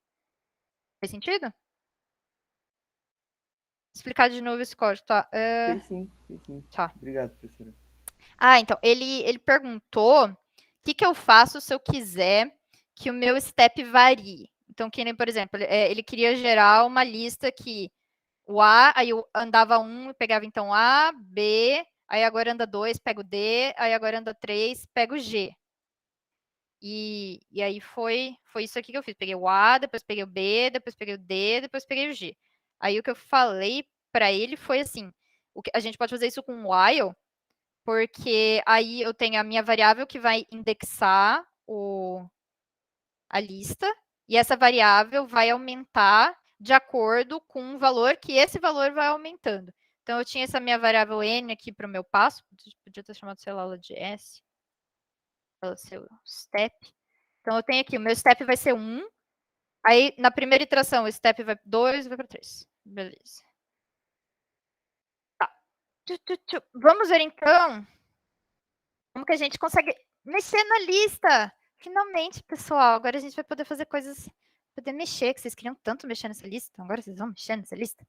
Faz sentido? Vou explicar de novo esse código, tá? Fez sim. Tá. Obrigado, professora. Então, ele perguntou o que eu faço se eu quiser que o meu step varie. Então, que nem, por exemplo, ele queria gerar uma lista que o A, aí eu andava 1, pegava então A, B, aí agora anda 2, pego o D, aí agora anda 3, pego o G. E aí foi isso aqui que eu fiz. Peguei o A, depois peguei o B, depois peguei o D, depois peguei o G. Aí o que eu falei para ele foi assim, a gente pode fazer isso com o while, porque aí eu tenho a minha variável que vai indexar a lista, e essa variável vai aumentar de acordo com o valor que esse valor vai aumentando. Então, eu tinha essa minha variável n aqui para o meu passo, podia ter chamado, sei lá, ela de s, ela seu step. Então, eu tenho aqui, o meu step vai ser 1, aí na primeira iteração, o step vai para 2 e vai para 3. Beleza. Tá. Vamos ver, então, como que a gente consegue mexer na lista. Finalmente, pessoal, agora a gente vai poder fazer coisas, poder mexer, que vocês queriam tanto mexer nessa lista, então agora vocês vão mexer nessa lista.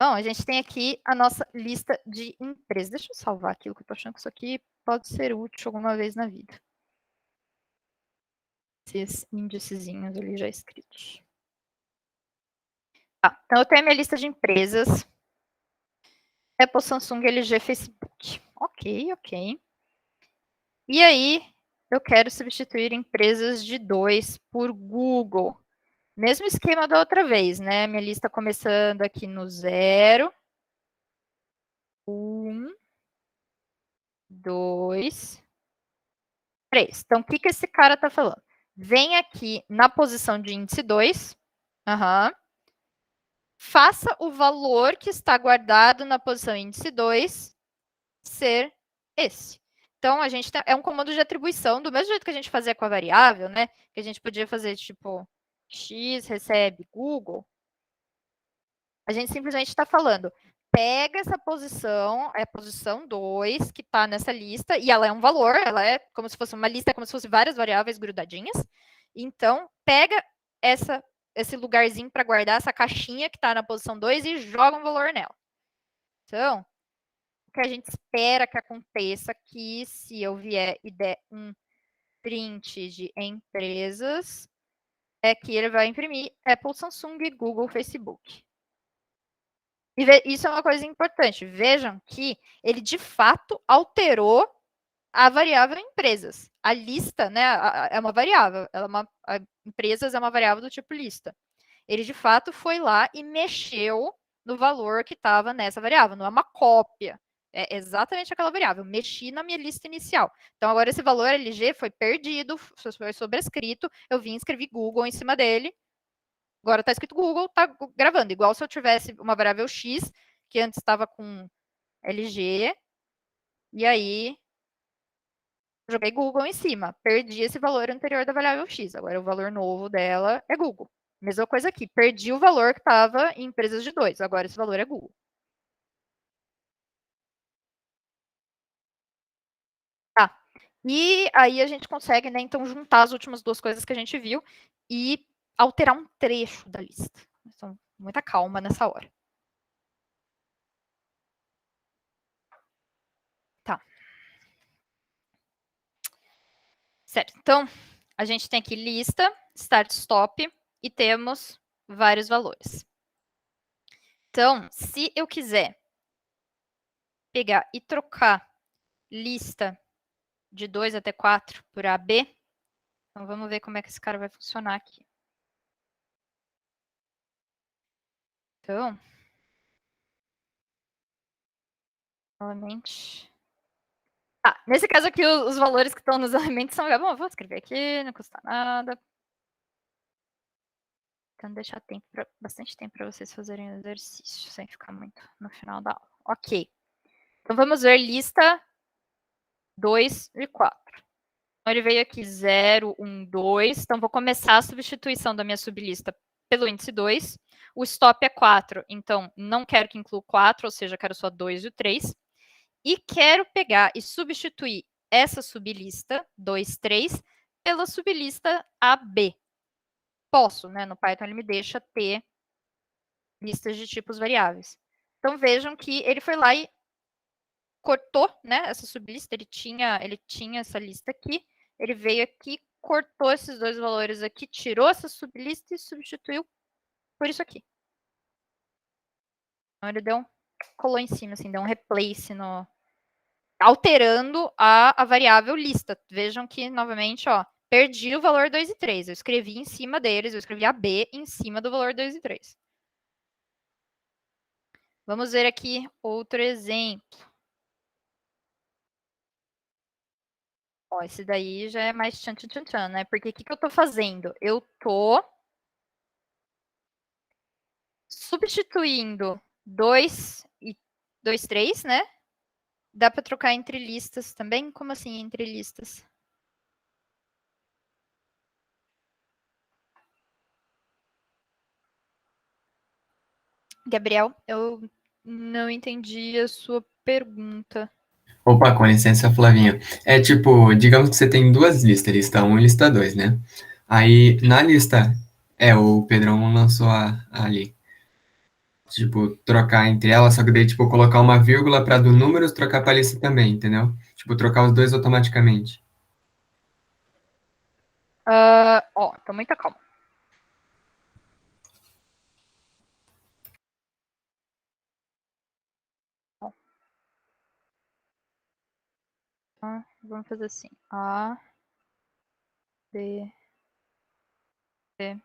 Bom, a gente tem aqui a nossa lista de empresas. Deixa eu salvar aquilo que eu tô achando que isso aqui pode ser útil alguma vez na vida. Esses índicezinhos ali já escritos. Tá, então eu tenho a minha lista de empresas. Apple, Samsung, LG, Facebook. Ok. E aí, eu quero substituir empresas de 2 por Google. Mesmo esquema da outra vez, né? Minha lista começando aqui no 0. 1, 2, 3. Então, o que esse cara está falando? Vem aqui na posição de índice 2. Faça o valor que está guardado na posição índice 2 ser esse. Então, a gente é um comando de atribuição, do mesmo jeito que a gente fazia com a variável, né? Que a gente podia fazer, tipo, x recebe Google. A gente simplesmente está falando, pega essa posição, é a posição 2, que está nessa lista, e ela é um valor, ela é como se fosse uma lista, como se fosse várias variáveis grudadinhas. Então, pega esse lugarzinho para guardar essa caixinha que está na posição 2 e joga um valor nela. Então, o que a gente espera que aconteça aqui, se eu vier e der um print de empresas, é que ele vai imprimir Apple, Samsung, Google, Facebook. E isso é uma coisa importante. Vejam que ele, de fato, alterou a variável empresas. A lista, né, é uma variável. Empresas é uma variável do tipo lista. Ele, de fato, foi lá e mexeu no valor que estava nessa variável, não é uma cópia. É exatamente aquela variável. Mexi na minha lista inicial. Então, agora esse valor LG foi perdido, foi sobrescrito, eu vim e escrevi Google em cima dele. Agora está escrito Google, está gravando. Igual se eu tivesse uma variável X, que antes estava com LG, e aí joguei Google em cima. Perdi esse valor anterior da variável X. Agora o valor novo dela é Google. Mesma coisa aqui. Perdi o valor que estava em empresas de 2. Agora esse valor é Google. Tá. E aí a gente consegue, né, então, juntar as últimas duas coisas que a gente viu e alterar um trecho da lista. Então, muita calma nessa hora. Tá. Certo. Então, a gente tem aqui lista, start, stop e temos vários valores. Então, se eu quiser pegar e trocar lista de 2 até 4 por AB, então vamos ver como é que esse cara vai funcionar aqui. Então, novamente. Nesse caso aqui, os valores que estão nos elementos são... Bom, eu vou escrever aqui, não custa nada. Então, deixar bastante tempo para vocês fazerem o exercício, sem ficar muito no final da aula. Ok. Então, vamos ver lista 2 e 4. Então, ele veio aqui 0, 1, 2. Então, vou começar a substituição da minha sublista pelo índice 2. O stop é 4, então não quero que inclua 4, ou seja, quero só 2 e o 3. E quero pegar e substituir essa sublista, 2, 3, pela sublista AB. Posso, né? No Python ele me deixa ter listas de tipos variáveis. Então vejam que ele foi lá e cortou, né, essa sublista, ele tinha essa lista aqui, ele veio aqui, cortou esses dois valores aqui, tirou essa sublista e substituiu por isso aqui. Então ele colou em cima, assim, deu um replace alterando a variável lista. Vejam que, novamente, ó, perdi o valor 2 e 3. Eu escrevi em cima deles, eu escrevi a B em cima do valor 2 e 3. Vamos ver aqui outro exemplo. Ó, esse daí já é mais tchan, né? Porque o que eu estou fazendo? Eu estou substituindo 2 e 2, 3, né? Dá para trocar entre listas também? Como assim entre listas? Gabriel, eu não entendi a sua pergunta. Opa, com licença, Flavinha. É tipo, digamos que você tem duas listas, lista 1 e lista 2, né? Aí, na lista... o Pedrão lançou ali. Tipo, trocar entre elas, só que daí, tipo, colocar uma vírgula para do números trocar para lista também, entendeu? Tipo, trocar os dois automaticamente. Tô muita calma. Vamos fazer assim. A, B, C,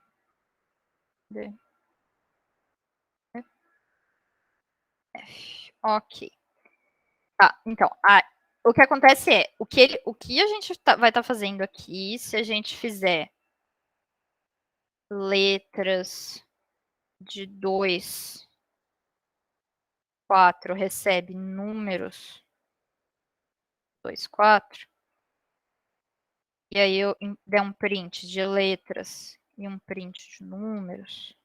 D, E, F. Ok. Tá, então, o que acontece é, o que a gente vai estar fazendo aqui, se a gente fizer letras de 2, 4, recebe números 2, 4, e aí eu der um print de letras e um print de números.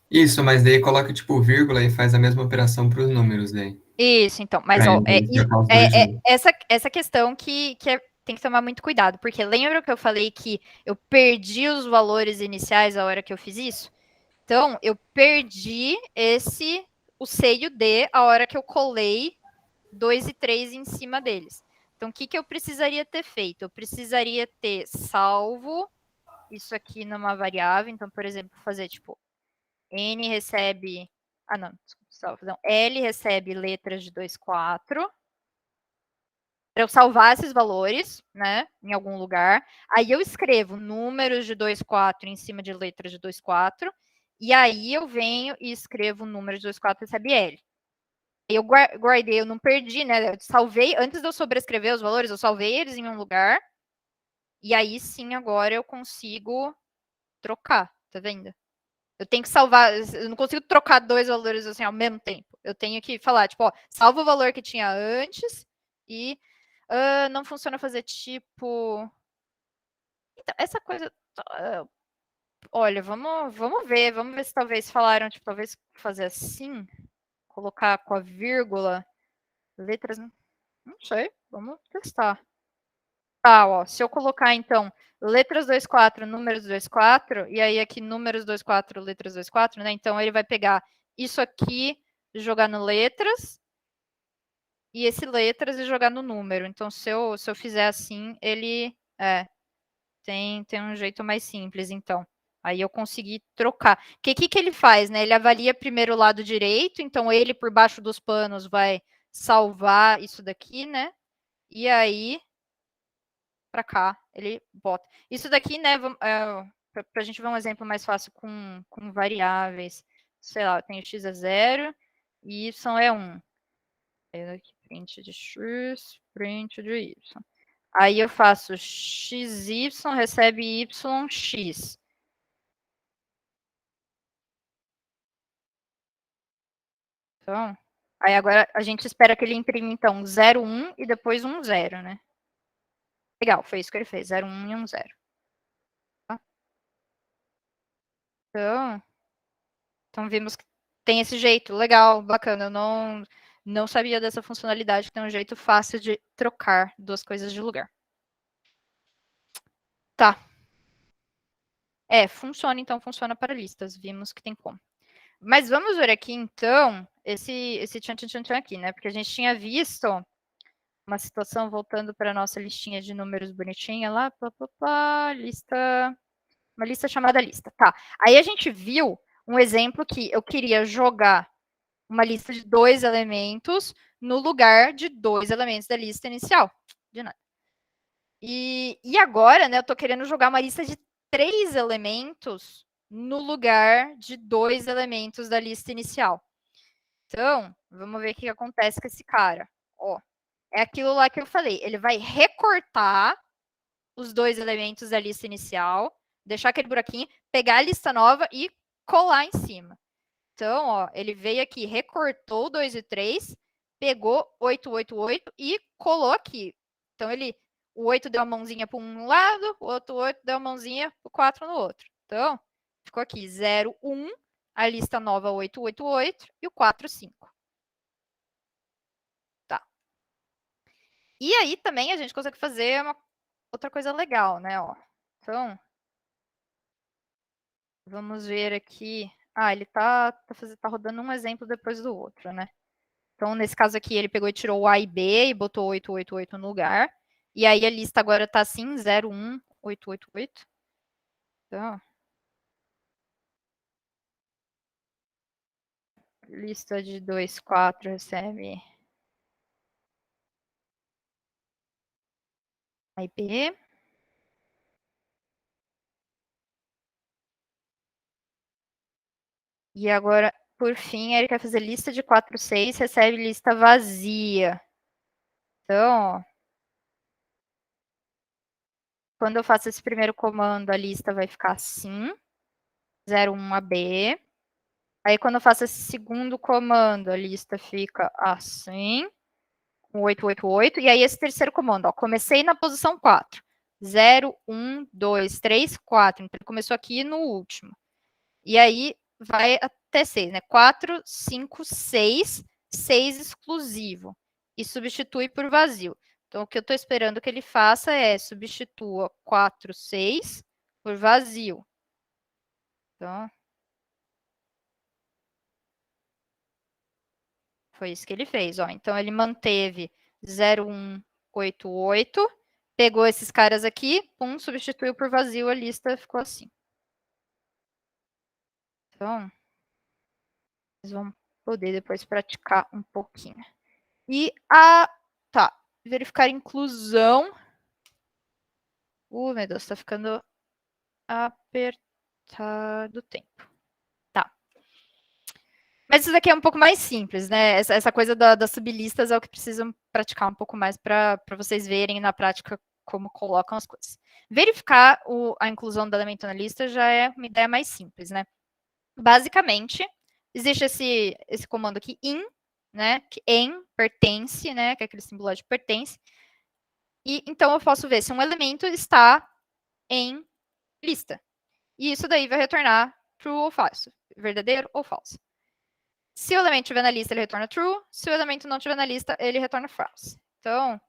Isso, mas daí coloca, tipo, vírgula e faz a mesma operação para os números daí. Isso, então, mas ó, essa questão que tem que tomar muito cuidado, porque lembra que eu falei que eu perdi os valores iniciais a hora que eu fiz isso? Então, eu perdi o C e o D a hora que eu colei 2 e 3 em cima deles. Então, o que eu precisaria ter feito? Eu precisaria ter salvo isso aqui numa variável. Então, por exemplo, fazer tipo, N recebe... não, desculpa, L recebe letras de 2, 4. para eu salvar esses valores, né, em algum lugar. Aí eu escrevo números de 2, 4 em cima de letras de 2, 4. E aí eu venho e escrevo números de 2, 4 recebe L. Eu guardei, eu não perdi, né? Eu salvei, antes de eu sobrescrever os valores, eu salvei eles em um lugar. E aí sim, agora eu consigo trocar, tá vendo? Eu tenho que salvar, eu não consigo trocar dois valores assim ao mesmo tempo. Eu tenho que falar, tipo, ó, salva o valor que tinha antes e não funciona fazer tipo. Então, essa coisa. Olha, vamos ver se talvez falaram, tipo, talvez fazer assim, colocar com a vírgula, letras, não sei, vamos testar. Tá, ó, se eu colocar então letras 24, números 24, e aí aqui números 24, letras 24, né? Então ele vai pegar isso aqui, jogar no letras, e esse letras e jogar no número. Então se eu fizer assim, ele tem um jeito mais simples, então. Aí eu consegui trocar. O que ele faz, né? Ele avalia primeiro o lado direito, então ele por baixo dos panos vai salvar isso daqui, né? E aí para cá, ele bota. Isso daqui, né, para a gente ver um exemplo mais fácil com variáveis, sei lá, eu tenho x é 0 e y é 1. Aí aqui, print de x, print de y. Aí eu faço xy recebe yx. Então, aí agora a gente espera que ele imprime, então, 0, 1 e depois 1, 0, né? Legal, foi isso que ele fez, 0, 1 e 1, 0. Tá? Então vimos que tem esse jeito, legal, bacana. Eu não sabia dessa funcionalidade, que tem um jeito fácil de trocar duas coisas de lugar. Tá. Funciona, então funciona para listas. Vimos que tem como. Mas vamos ver aqui, então, esse tchan aqui, né? Porque a gente tinha visto uma situação, voltando para a nossa listinha de números bonitinha lá, uma lista chamada lista. Tá. Aí a gente viu um exemplo que eu queria jogar uma lista de 2 elementos no lugar de 2 elementos da lista inicial. De nada. E agora, né, eu estou querendo jogar uma lista de 3 elementos no lugar de 2 elementos da lista inicial. Então, vamos ver o que acontece com esse cara. Ó, é aquilo lá que eu falei. Ele vai recortar os 2 elementos da lista inicial, deixar aquele buraquinho, pegar a lista nova e colar em cima. Então, ó, ele veio aqui, recortou 2 e 3, pegou 8, 8, 8 e colou aqui. Então, o 8 deu a mãozinha para um lado, o outro 8 deu a mãozinha para o 4 no outro. Então, ficou aqui 0, 1, a lista nova 8, 8, 8 e o 4, 5. Tá. E aí também a gente consegue fazer uma outra coisa legal, né? Ó. Então, vamos ver aqui. Ele tá rodando um exemplo depois do outro, né? Então, nesse caso aqui, ele pegou e tirou o A e B e botou 888 no lugar. E aí a lista agora está assim, 01, 888. Então, lista de 2, 4 recebe A e B. E agora, por fim, ele quer fazer lista de 4, 6, recebe lista vazia. Então, ó, quando eu faço esse primeiro comando, a lista vai ficar assim, 01 AB. Aí, quando eu faço esse segundo comando, a lista fica assim, 888. E aí, esse terceiro comando, ó, comecei na posição 4. 0, 1, 2, 3, 4. Então, ele começou aqui no último. E aí, vai até 6, né? 4, 5, 6, 6 exclusivo. E substitui por vazio. Então, o que eu estou esperando que ele faça é substitua 4, 6 por vazio. Então, foi isso que ele fez. Ó. Então, ele manteve 0188, pegou esses caras aqui, substituiu por vazio, a lista ficou assim. Então, vocês vão poder depois praticar um pouquinho. E tá. verificar inclusão. Meu Deus, tá ficando apertado o tempo. Tá. Mas isso daqui é um pouco mais simples, né? Essa coisa das sublistas é o que precisam praticar um pouco mais para vocês verem na prática como colocam as coisas. Verificar a inclusão do elemento na lista já é uma ideia mais simples, né? Basicamente, existe esse comando aqui, in, né? Que em pertence, né? Que é aquele símbolo de pertence. E então eu posso ver se um elemento está em lista. E isso daí vai retornar true ou falso, verdadeiro ou falso. Se o elemento estiver na lista, ele retorna true. Se o elemento não estiver na lista, ele retorna false. Então,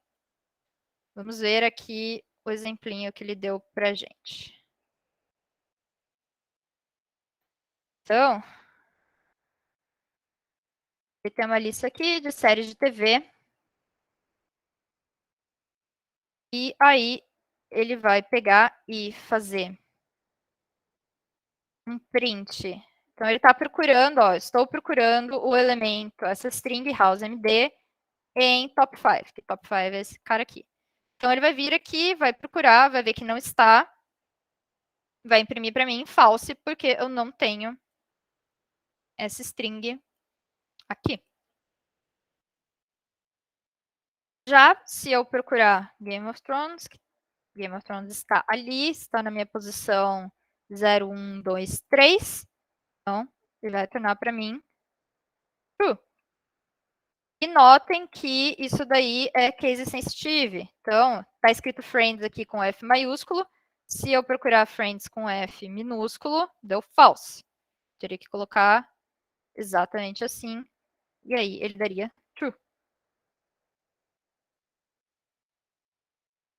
vamos ver aqui o exemplinho que ele deu para a gente. Então, ele tem uma lista aqui de séries de TV. E aí, ele vai pegar e fazer um print. Então, ele está procurando, ó, estou procurando o elemento, essa string houseMD, em top 5, que top 5 é esse cara aqui. Então, ele vai vir aqui, vai procurar, vai ver que não está, vai imprimir para mim false, porque eu não tenho essa string aqui. Já se eu procurar Game of Thrones está ali, está na minha posição 0, 1, 2, 3. Então, ele vai retornar para mim true. E notem que isso daí é case sensitive. Então, está escrito friends aqui com F maiúsculo. Se eu procurar friends com F minúsculo, deu false. Teria que colocar exatamente assim. E aí, ele daria true.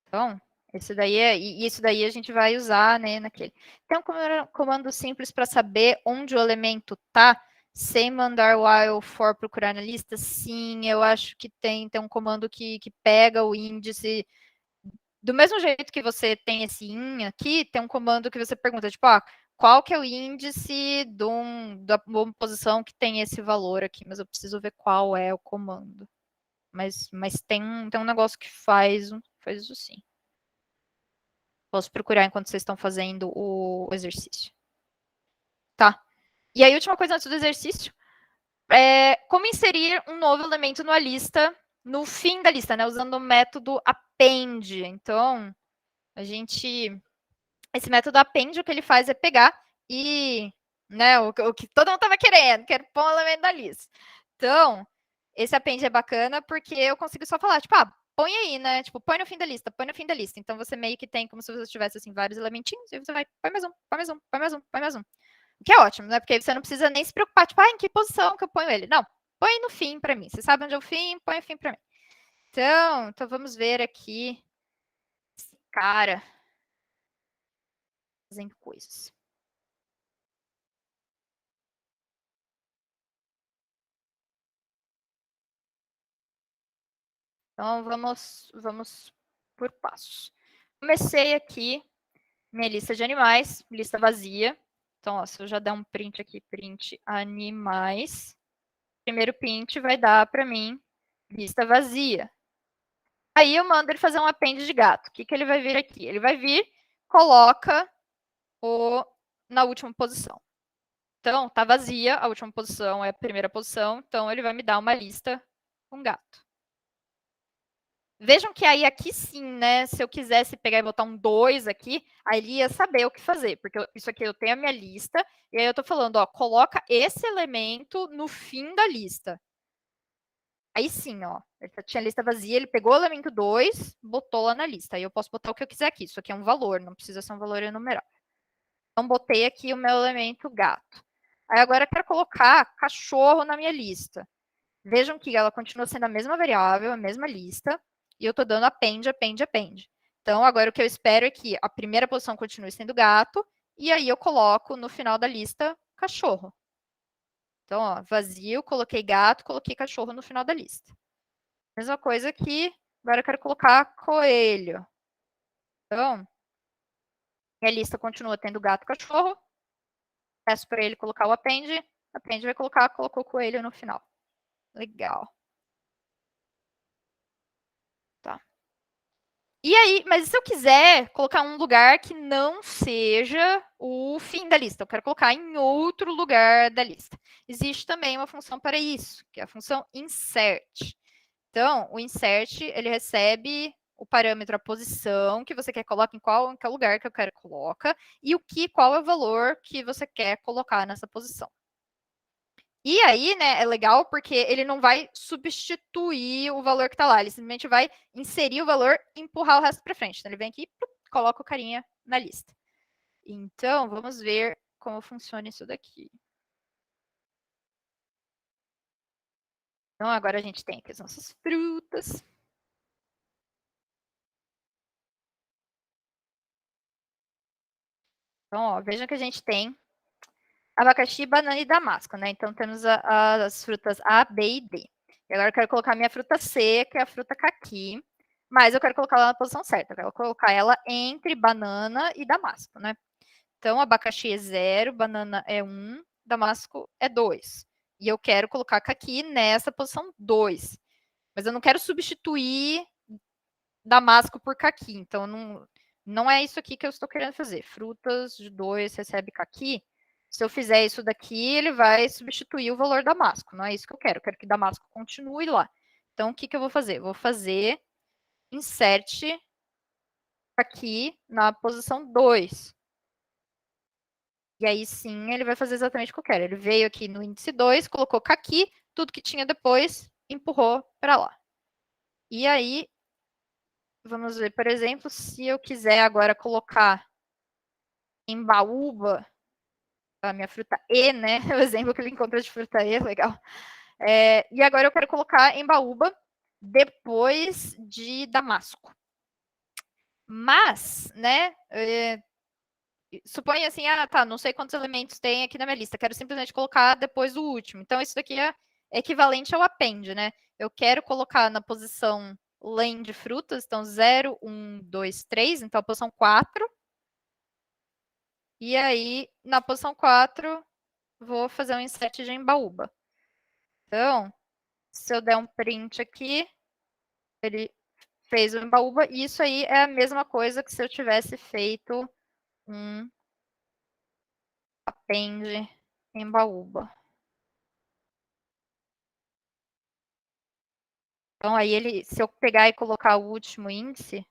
Então, isso daí a gente vai usar, né, naquele. Tem um comando simples para saber onde o elemento está, sem mandar while for procurar na lista? Sim, eu acho que tem um comando que pega o índice. Do mesmo jeito que você tem esse in aqui, tem um comando que você pergunta, tipo, qual que é o índice da posição que tem esse valor aqui? Mas eu preciso ver qual é o comando. Mas tem um negócio que faz isso sim. Posso procurar enquanto vocês estão fazendo o exercício. Tá. E aí, última coisa antes do exercício. Como inserir um novo elemento numa lista no fim da lista, né? Usando o método append. Então, esse método append, o que ele faz é pegar e, né, o que todo mundo estava querendo pôr um elemento da lista. Então, esse append é bacana porque eu consigo só falar, tipo, põe aí, né? Tipo, põe no fim da lista, põe no fim da lista. Então, você meio que tem como se você tivesse, assim, vários elementinhos e você vai, põe mais um, põe mais um, põe mais um, põe mais um. O que é ótimo, né? Porque aí você não precisa nem se preocupar, tipo, em que posição que eu ponho ele? Não, põe no fim para mim. Você sabe onde é o fim, põe o fim para mim. Então vamos ver aqui esse cara fazendo coisas. Então, vamos por passos. Comecei aqui minha lista de animais, lista vazia. Então, ó, se eu já der um print aqui, print animais, primeiro print vai dar para mim lista vazia. Aí eu mando ele fazer um append de gato. O que ele vai vir aqui? Ele vai vir, coloca na última posição. Então, tá vazia, a última posição é a primeira posição, então ele vai me dar uma lista com gato. Vejam que aí aqui sim, né, se eu quisesse pegar e botar um 2 aqui, aí ele ia saber o que fazer, porque isso aqui eu tenho a minha lista, e aí eu tô falando, ó, coloca esse elemento no fim da lista. Aí sim, ó, ele tinha a lista vazia, ele pegou o elemento 2, botou lá na lista. Aí eu posso botar o que eu quiser aqui, isso aqui é um valor, não precisa ser um valor enumerável. Então, botei aqui o meu elemento gato. Aí agora eu quero colocar cachorro na minha lista. Vejam que ela continua sendo a mesma variável, a mesma lista, e eu estou dando append, append, append. Então, agora o que eu espero é que a primeira posição continue sendo gato, e aí eu coloco no final da lista cachorro. Então, ó, vazio, coloquei gato, coloquei cachorro no final da lista. Mesma coisa aqui, agora eu quero colocar coelho. Então, minha lista continua tendo gato e cachorro. Peço para ele colocar o append vai colocou o coelho no final. Legal. Tá. E aí, mas se eu quiser colocar um lugar que não seja o fim da lista, eu quero colocar em outro lugar da lista. Existe também uma função para isso, que é a função insert. Então, o insert, ele recebe o parâmetro, a posição que você quer colocar em qual lugar que eu quero colocar e qual é o valor que você quer colocar nessa posição. E aí, né, é legal porque ele não vai substituir o valor que está lá, ele simplesmente vai inserir o valor e empurrar o resto para frente. Então, ele vem aqui e coloca o carinha na lista. Então, vamos ver como funciona isso daqui. Então, agora a gente tem aqui as nossas frutas. Então, ó, vejam que a gente tem abacaxi, banana e damasco, né? Então, temos as frutas A, B e D. E agora eu quero colocar a minha fruta C, que é a fruta caqui, mas eu quero colocar ela na posição certa. Eu quero colocar ela entre banana e damasco, né? Então, abacaxi é 0, banana é 1, damasco é 2. E eu quero colocar caqui nessa posição 2. Mas eu não quero substituir damasco por caqui. Então, não é isso aqui que eu estou querendo fazer. Frutas de 2 recebe caqui. Se eu fizer isso daqui, ele vai substituir o valor damasco. Não é isso que eu quero. Eu quero que damasco continue lá. Então, o que, que eu vou fazer? Eu vou fazer insert aqui na posição 2. E aí sim, ele vai fazer exatamente o que eu quero. Ele veio aqui no índice 2, colocou caqui, tudo que tinha depois, empurrou para lá. E aí, vamos ver, por exemplo, se eu quiser agora colocar em baúba, a minha fruta E, né? O exemplo que ele encontrou de fruta E, legal. E agora eu quero colocar em baúba depois de damasco. Mas, né? Suponha assim, tá, não sei quantos elementos tem aqui na minha lista, quero simplesmente colocar depois do último. Então, isso daqui é equivalente ao append, né? Eu quero colocar na posição len de frutas, então 0, 1, 2, 3, então a posição 4. E aí, na posição 4, vou fazer um insert de embaúba. Então, se eu der um print aqui, ele fez o embaúba, e isso aí é a mesma coisa que se eu tivesse feito um append embaúba. Então, aí ele, se eu pegar e colocar o último índice,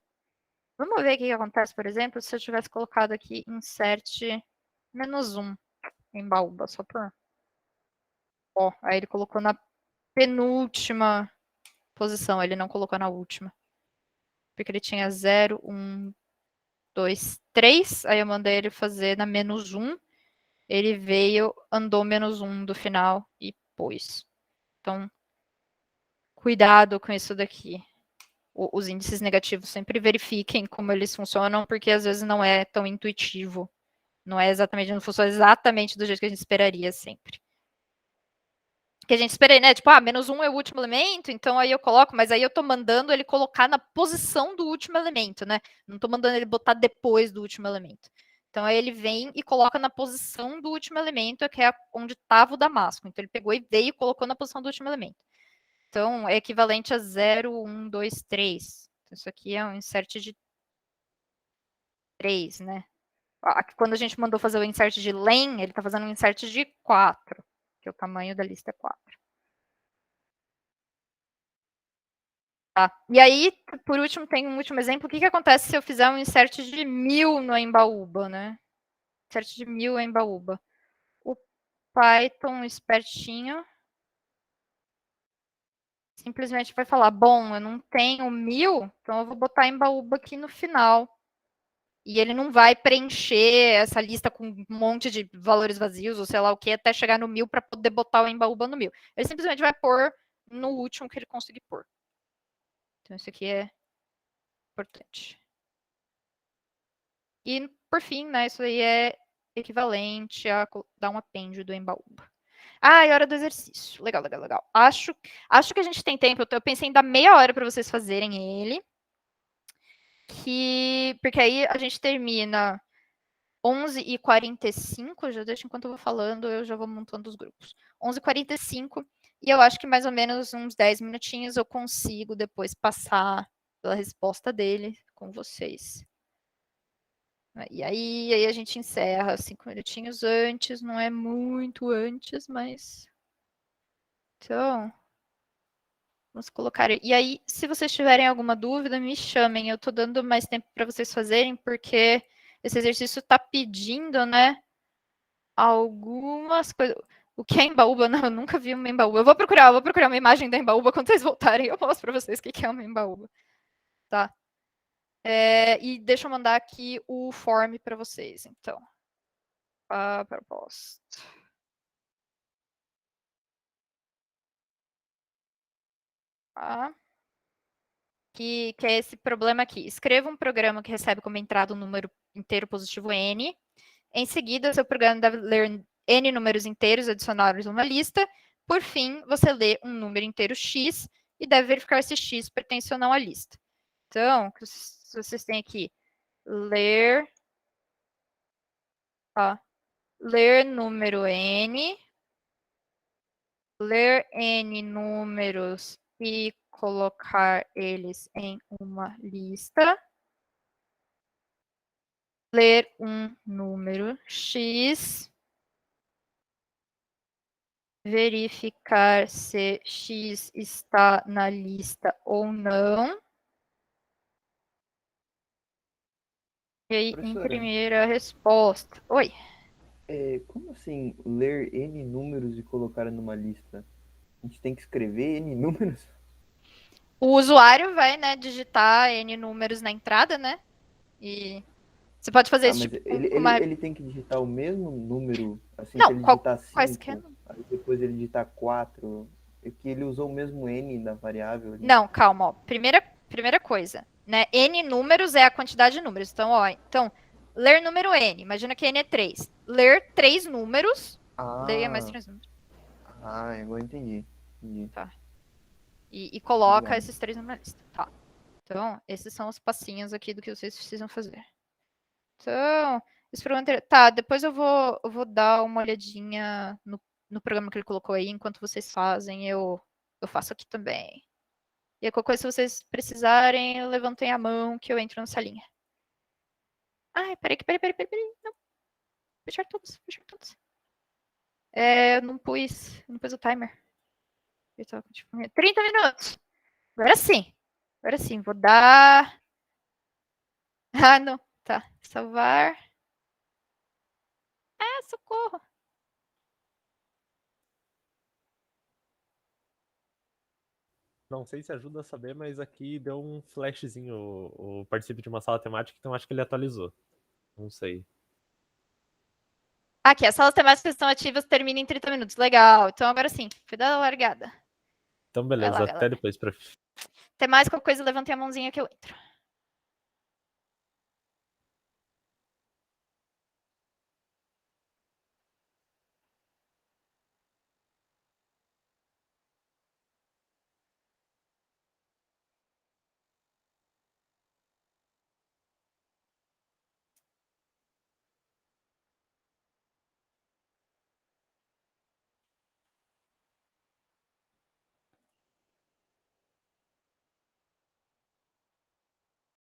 vamos ver o que acontece, por exemplo, se eu tivesse colocado aqui insert -1 em baúba, só para... Ó, aí ele colocou na penúltima posição, ele não colocou na última. Porque ele tinha 0, 1, 2, 3, aí eu mandei ele fazer na -1, ele veio, andou -1 do final e pôs. Então, cuidado com isso daqui. Os índices negativos sempre verifiquem como eles funcionam, porque às vezes não é tão intuitivo. Não é exatamente, não funciona exatamente do jeito que a gente esperaria sempre. Que a gente espera, né? Tipo, -1 é o último elemento, então aí eu coloco, mas aí eu tô mandando ele colocar na posição do último elemento, né? Não tô mandando ele botar depois do último elemento. Então aí ele vem e coloca na posição do último elemento, que é onde estava o damasco. Então ele pegou e veio e colocou na posição do último elemento. Então é equivalente a 0, 1, 2, 3. Então, isso aqui é um insert de 3, né? Quando a gente mandou fazer o insert de len, ele está fazendo um insert de 4, que o tamanho da lista é 4. Tá. E aí, por último, tem um último exemplo. O que acontece se eu fizer um insert de 1000 no embaúba, né? Insert de 1000 em embaúba. O Python espertinho simplesmente vai falar, bom, eu não tenho 1000, então eu vou botar embaúba aqui no final. E ele não vai preencher essa lista com um monte de valores vazios, ou sei lá o que, até chegar no 1000 para poder botar o embaúba no 1000. Ele simplesmente vai pôr no último que ele conseguir pôr. Então, isso aqui é importante. E, por fim, né, isso aí é equivalente a dar um append do embaúba. Ah, e hora do exercício. Legal, legal, legal. Acho que a gente tem tempo. Eu pensei em dar meia hora para vocês fazerem ele. Porque aí a gente termina 11h45, já deixa enquanto eu vou falando, eu já vou montando os grupos. 11h45, e eu acho que mais ou menos uns 10 minutinhos eu consigo depois passar pela resposta dele com vocês. E aí a gente encerra 5 minutinhos antes, não é muito antes, mas... Então, vamos colocar... E aí, se vocês tiverem alguma dúvida, me chamem. Eu tô dando mais tempo para vocês fazerem, porque esse exercício tá pedindo, né, algumas coisas... O que é embaúba? Não, eu nunca vi uma embaúba. Eu vou procurar uma imagem da embaúba quando vocês voltarem. Eu mostro para vocês o que é uma embaúba. Tá? E deixa eu mandar aqui o form para vocês, então. A proposta. Tá? Que é esse problema aqui. Escreva um programa que recebe como entrada um número inteiro positivo n. Em seguida, seu programa deve ler n números inteiros adicionados a uma lista. Por fim, você lê um número inteiro x e deve verificar se x pertence ou não à lista. Então, o que vocês têm aqui? Ler número n, ler n números e colocar eles em uma lista, ler um número x, verificar se x está na lista ou não, e aí Professora. imprimir a resposta. Oi. Como assim ler N números e colocar numa lista? A gente tem que escrever N números? O usuário vai, né, digitar n números na entrada, né? E você pode fazer isso Mas tipo, ele tem que digitar o mesmo número? Assim, Não, se ele digitar quaisquer 5, aí depois ele digitar 4, é que ele usou o mesmo N da variável ali. Não, calma, ó. Primeira coisa, né? N números é a quantidade de números. Então, ler número N. Imagina que N é 3. Ler 3 números. Leia mais 3 números. Agora entendi. Tá. E coloca Obrigado. esses 3 números na lista. Tá. Então, esses são os passinhos aqui do que vocês precisam fazer. Então, esse programa... Tá, depois eu vou dar uma olhadinha no programa que ele colocou aí. Enquanto vocês fazem, eu faço aqui também. E qualquer coisa, se vocês precisarem, levantem a mão que eu entro na salinha. Ai, peraí. Não. Fechar todos. Eu não pus o timer. 30 minutos. Agora sim, vou dar... Ah, não. Tá, salvar. Socorro. Não sei se ajuda a saber, mas aqui deu um flashzinho o participe de uma sala temática, então acho que ele atualizou. Não sei. Aqui, as salas temáticas estão ativas, termina em 30 minutos. Legal. Então agora sim, foi da largada. Então beleza, lá, até galera. depois, prof. Até mais, qualquer coisa, levantem a mãozinha que eu entro.